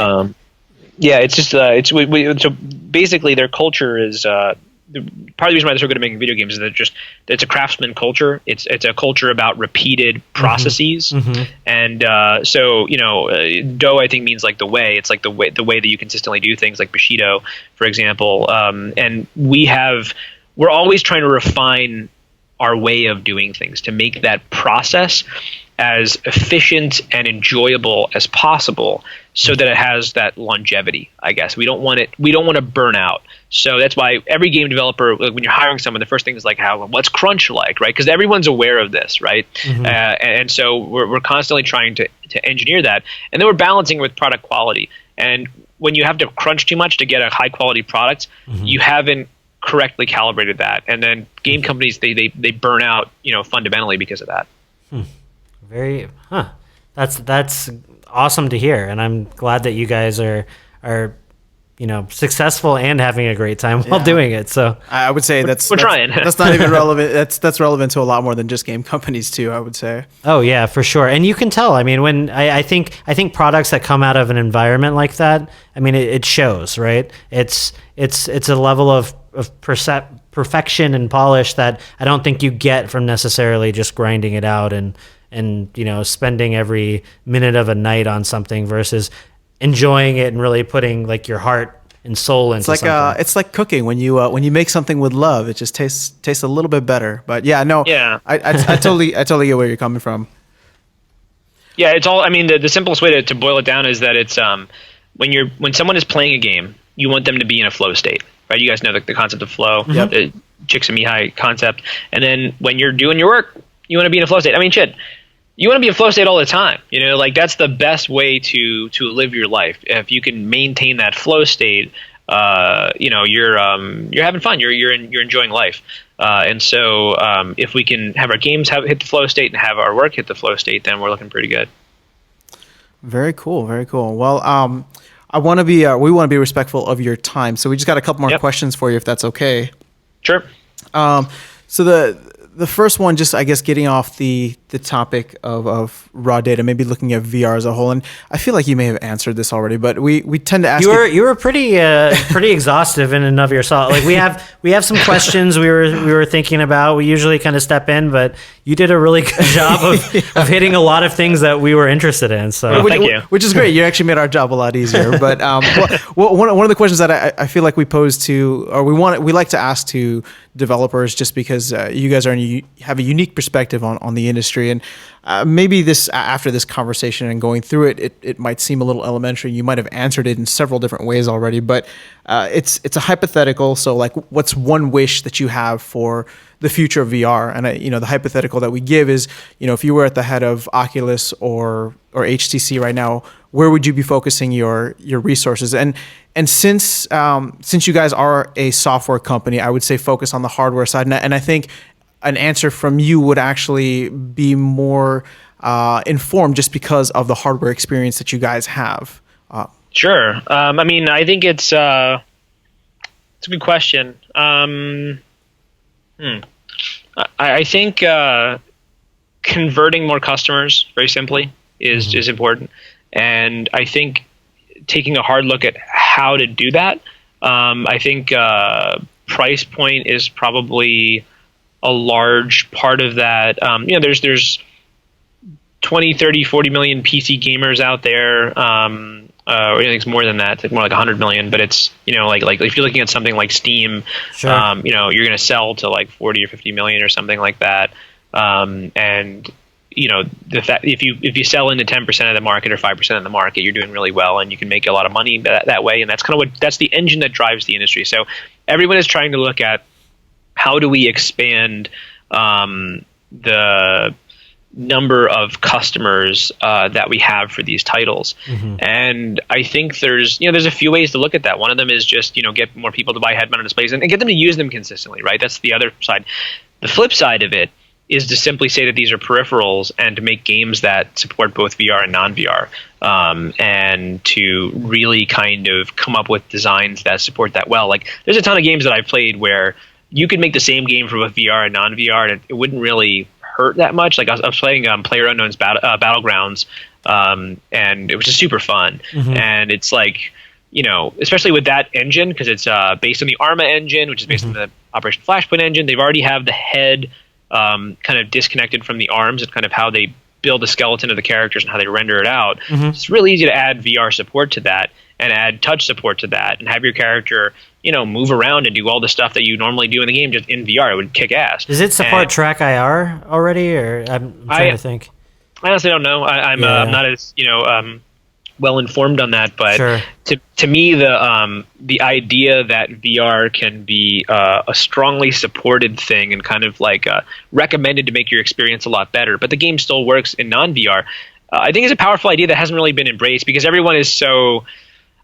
Yeah, it's just so basically their culture is part of the reason why they're so good at making video games is that it's a craftsman culture. It's a culture about repeated processes, and so do, I think, means like the way. It's like the way that you consistently do things, like Bushido, for example. And we're always trying to refine our way of doing things to make that process as efficient and enjoyable as possible, so that it has that longevity, I guess. We don't want to burn out. So that's why every game developer, like, when you're hiring someone, the first thing is like, what's crunch like, right? Because everyone's aware of this, right? And so we're constantly trying to engineer that, and then we're balancing with product quality. And when you have to crunch too much to get a high quality product, you haven't correctly calibrated that, and then game companies they burn out, fundamentally because of that. That's awesome to hear, and I'm glad that you guys are successful and having a great time while doing it. So I would say we're trying. That's not even relevant. That's relevant to a lot more than just game companies too, I would say. Oh yeah, for sure. And you can tell. I mean, when I think products that come out of an environment like that, I mean, it shows, right? It's a level of perfection and polish that I don't think you get from necessarily just grinding it out and spending every minute of a night on something versus enjoying it and really putting like your heart and soul into something. It's like cooking. When you make something with love, it just tastes a little bit better. But yeah, no, yeah. I totally get where you're coming from. Yeah, it's all. I mean, the simplest way to boil it down is that it's when someone is playing a game, you want them to be in a flow state, right? You guys know the concept of flow, the Csikszentmihalyi concept. And then when you're doing your work, you want to be in a flow state. I mean, shit. You want to be in flow state all the time. Like, that's the best way to live your life. If you can maintain that flow state, you're having fun. You're enjoying life. And so if we can have our games hit the flow state and have our work hit the flow state, then we're looking pretty good. Very cool. Very cool. Well, we want to be respectful of your time. So we just got a couple more questions for you, if that's okay. Sure. So the first one, just I guess getting off the topic of raw data, maybe looking at VR as a whole, and I feel like you may have answered this already, but we tend to ask you were pretty exhaustive in and of yourself. Like we have some questions we were thinking about. We usually kind of step in, but you did a really good job of hitting a lot of things that we were interested in. So thank you. Which is great. You actually made our job a lot easier. But one of the questions that I feel like we pose to, or we like to ask to developers, just because you guys have a unique perspective on the industry, and maybe after this conversation and going through it might seem a little elementary. You might have answered it in several different ways already, but it's a hypothetical. So, like, what's one wish that you have for the future of VR? And the hypothetical that we give is, if you were at the head of Oculus or HTC right now, where would you be focusing your resources? And since you guys are a software company, I would say focus on the hardware side. And I think an answer from you would actually be more informed, just because of the hardware experience that you guys have. Sure. I mean, I think it's a good question. I think converting more customers, very simply, is important. And I think taking a hard look at how to do that. I think price point is probably a large part of that. There's 20, 30, 40 million PC gamers out there. or I think it's more than that. It's like more like 100 million. But it's, you know, like if you're looking at something like Steam, Sure. you know, you're going to sell to like 40 or 50 million or something like that. And you know, if you sell into 10% of the market or 5% of the market, you're doing really well, and you can make a lot of money that way. And that's kind of that's the engine that drives the industry. So everyone is trying to look at how do we expand the number of customers that we have for these titles. And I think there's a few ways to look at that. One of them is just, you know, get more people to buy head-mounted displays and get them to use them consistently, right? That's the other side. The flip side of it is to simply say that these are peripherals and to make games that support both VR and non-VR, and to really kind of come up with designs that support that well. Like, there's a ton of games that I've played where you could make the same game for both VR and non-VR, and it wouldn't really hurt that much. Like, I was playing PlayerUnknown's Battlegrounds, and it was just super fun. And it's like, you know, especially with that engine, because it's based on the Arma engine, which is based on the Operation Flashpoint engine. They've already have the head kind of disconnected from the arms, and kind of how they build the skeleton of the characters and how they render it out. It's really easy to add VR support to that and add touch support to that and have your character, you know, move around and do all the stuff that you normally do in the game just in VR. It would kick ass. Does it support track IR already, or I'm trying to think? I honestly don't know. I'm not as, you know, well informed on that, but Sure. to me, the idea that VR can be a strongly supported thing and kind of like recommended to make your experience a lot better, but the game still works in non-VR, I think is a powerful idea that hasn't really been embraced, because everyone is so,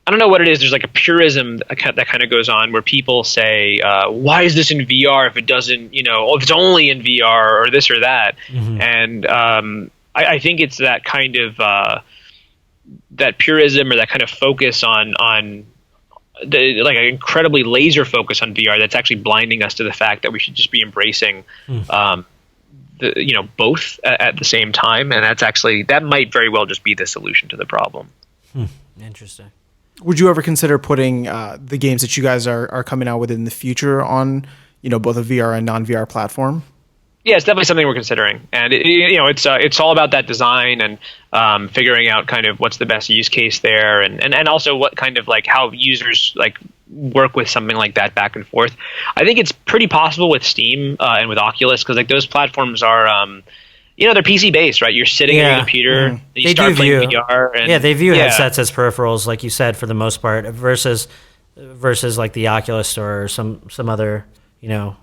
I don't know what it is. There's like a purism that kind of goes on where people say, why is this in VR if it doesn't, you know, if it's only in VR or this or that. And I think it's that kind of that purism, or that kind of focus on like an incredibly laser focus on VR that's actually blinding us to the fact that we should just be embracing you know, both at the same time. And that might very well just be the solution to the problem. Interesting. Would you ever consider putting the games that you guys are coming out with in the future on, you know, both a VR and non-VR platform? Yeah, it's definitely something we're considering, and you know, it's all about that design and figuring out kind of what's the best use case there, and also what kind of like how users like work with something like that back and forth. I think it's pretty possible with Steam and with Oculus, because like those platforms are, you know, they're PC based, right? You're sitting at your computer, and you start playing VR. And, they view headsets as peripherals, like you said, for the most part, versus like the Oculus or some other, you know.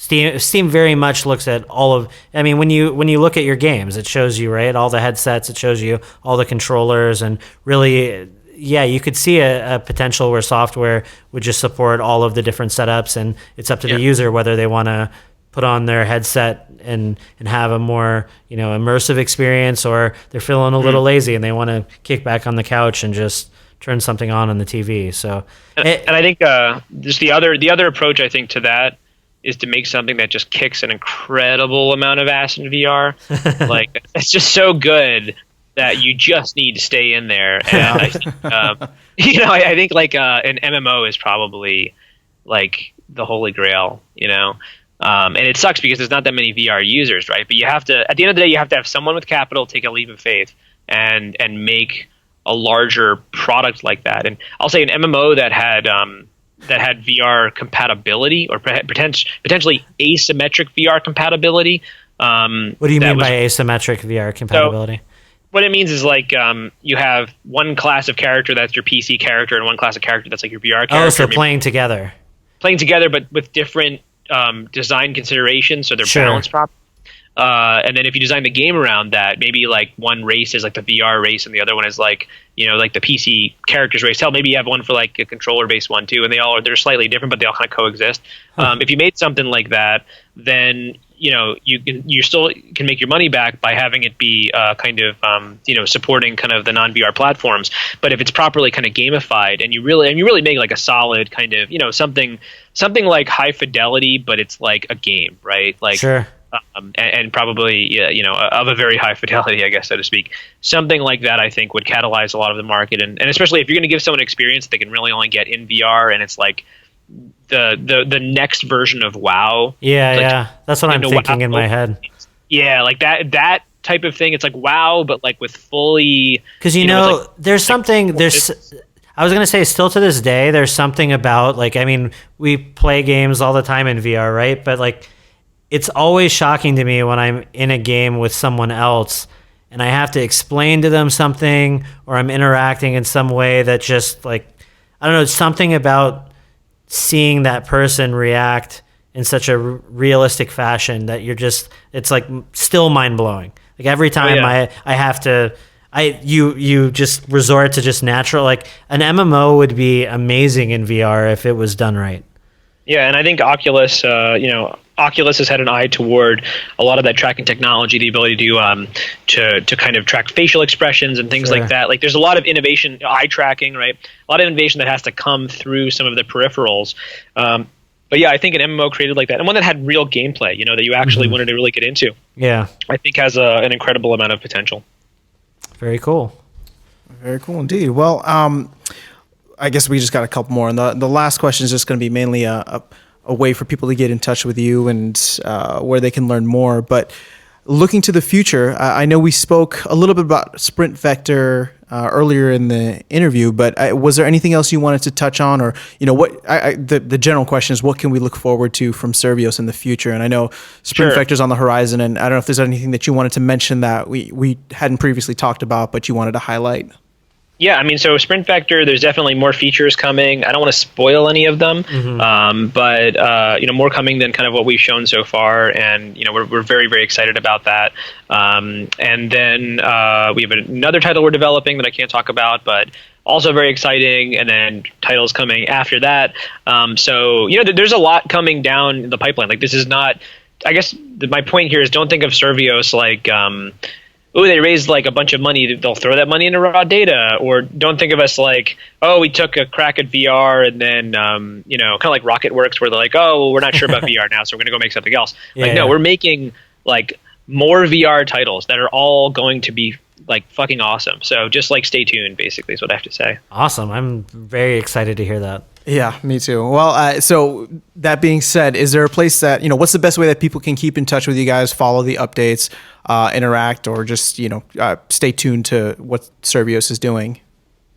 Steam very much looks at all of. I mean, when you look at your games, it shows you, right, all the headsets. It shows you all the controllers, and really, yeah, you could see a potential where software would just support all of the different setups, and it's up to the user whether they want to put on their headset and have a more, you know, immersive experience, or they're feeling a little lazy and they want to kick back on the couch and just turn something on the TV. So, and I think just the other approach, I think, to that is to make something that just kicks an incredible amount of ass in VR. Like, it's just so good that you just need to stay in there. And I think, you know, I think like an MMO is probably like the holy grail, you know. And it sucks because there's not that many VR users, right? But you have to, at the end of the day, you have to have someone with capital take a leap of faith and make a larger product like that. And I'll say an MMO that had VR compatibility, or potentially asymmetric VR compatibility. What do you mean by asymmetric VR compatibility? So what it means is like you have one class of character that's your PC character and one class of character that's like your VR character. Oh, so playing together, but with different design considerations, so they're balanced properly. And then if you design the game around that, maybe like one race is like the VR race and the other one is like, you know, like the PC characters race. Hell, maybe you have one for like a controller based one too, and they're slightly different, but they all kind of coexist. If you made something like that, then, you know, you still can make your money back by having it be kind of you know, supporting kind of the non-VR platforms. But if it's properly kind of gamified and you really make like a solid kind of, you know, something like high fidelity, but it's like a game, right? Like sure. And probably, you know, of a very high fidelity, I guess, so to speak. Something like that, I think, would catalyze a lot of the market, and especially if you're going to give someone an experience they can really only get in VR, and it's like the next version of WoW. Yeah, like, yeah, that's what I'm thinking in my head. Yeah, like that type of thing. It's like WoW, but like with fully, because there's something there's. I was gonna say, still to this day, there's something about like, I mean, we play games all the time in VR, right? But like, it's always shocking to me when I'm in a game with someone else and I have to explain to them something, or I'm interacting in some way that just like, I don't know, something about seeing that person react in such a realistic fashion that it's like still mind blowing. Like every time I have to, you just resort to just natural, like an MMO would be amazing in VR if it was done right. Yeah, and I think Oculus, Oculus has had an eye toward a lot of that tracking technology, the ability to kind of track facial expressions and things like that. Like there's a lot of innovation, eye tracking, right? A lot of innovation that has to come through some of the peripherals. But yeah, I think an MMO created like that, and one that had real gameplay, that you actually wanted to really get into. Yeah, I think has an incredible amount of potential. Very cool. Very cool indeed. Well, I guess we just got a couple more, and the last question is just going to be mainly a way for people to get in touch with you and where they can learn more. But looking to the future, I know we spoke a little bit about Sprint Vector earlier in the interview, but was there anything else you wanted to touch on, or what? The general question is, what can we look forward to from Survios in the future? And I know Sprint Vector's on the horizon, and I don't know if there's anything that you wanted to mention that we hadn't previously talked about, but you wanted to highlight. Yeah, I mean, so Sprint Vector, there's definitely more features coming. I don't want to spoil any of them, but more coming than kind of what we've shown so far, and we're very, very excited about that. And then we have another title we're developing that I can't talk about, but also very exciting. And then titles coming after that. So there's a lot coming down the pipeline. Like this is not. I guess my point here is, don't think of Survios like. They raised like a bunch of money, they'll throw that money into raw data. Or don't think of us like, we took a crack at VR and then, kind of like RocketWorks, where they're like, we're not sure about VR now, so we're going to go make something else. We're making like more VR titles that are all going to be like fucking awesome. So just like stay tuned, basically, is what I have to say. Awesome. I'm very excited to hear that. Yeah, me too. Well, so that being said, is there a place that, what's the best way that people can keep in touch with you guys, follow the updates, interact, or just, stay tuned to what Survios is doing?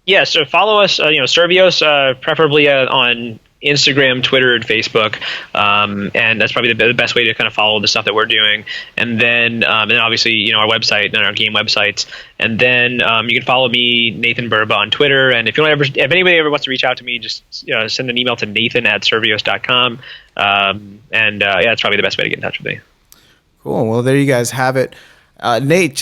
Yeah, so follow us, Survios, preferably on Instagram, Twitter, and Facebook, and that's probably the best way to kind of follow the stuff that we're doing. And then obviously, our website and our game websites. And then you can follow me, Nathan Burba, on Twitter. And if anybody ever wants to reach out to me, just send an email to nathan@survios.com. That's probably the best way to get in touch with me. Cool. Well, there you guys have it. Nate,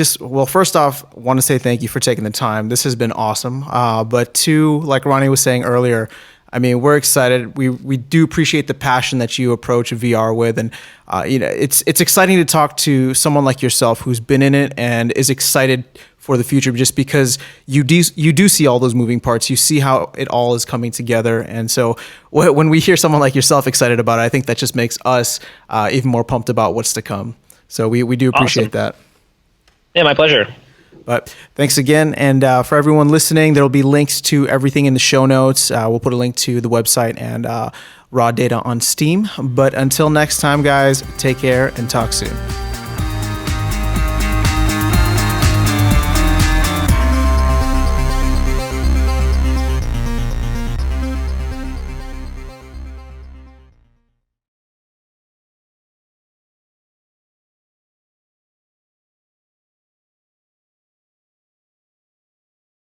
first off, want to say thank you for taking the time. This has been awesome. But two, like Ronnie was saying earlier, I mean, we're excited. We do appreciate the passion that you approach VR with, and it's exciting to talk to someone like yourself who's been in it and is excited for the future, just because you do see all those moving parts. You see how it all is coming together, and so when we hear someone like yourself excited about it, I think that just makes us even more pumped about what's to come. So we do appreciate that. Yeah, my pleasure. But thanks again. And for everyone listening, there will be links to everything in the show notes. We'll put a link to the website and raw data on Steam. But until next time, guys, take care and talk soon.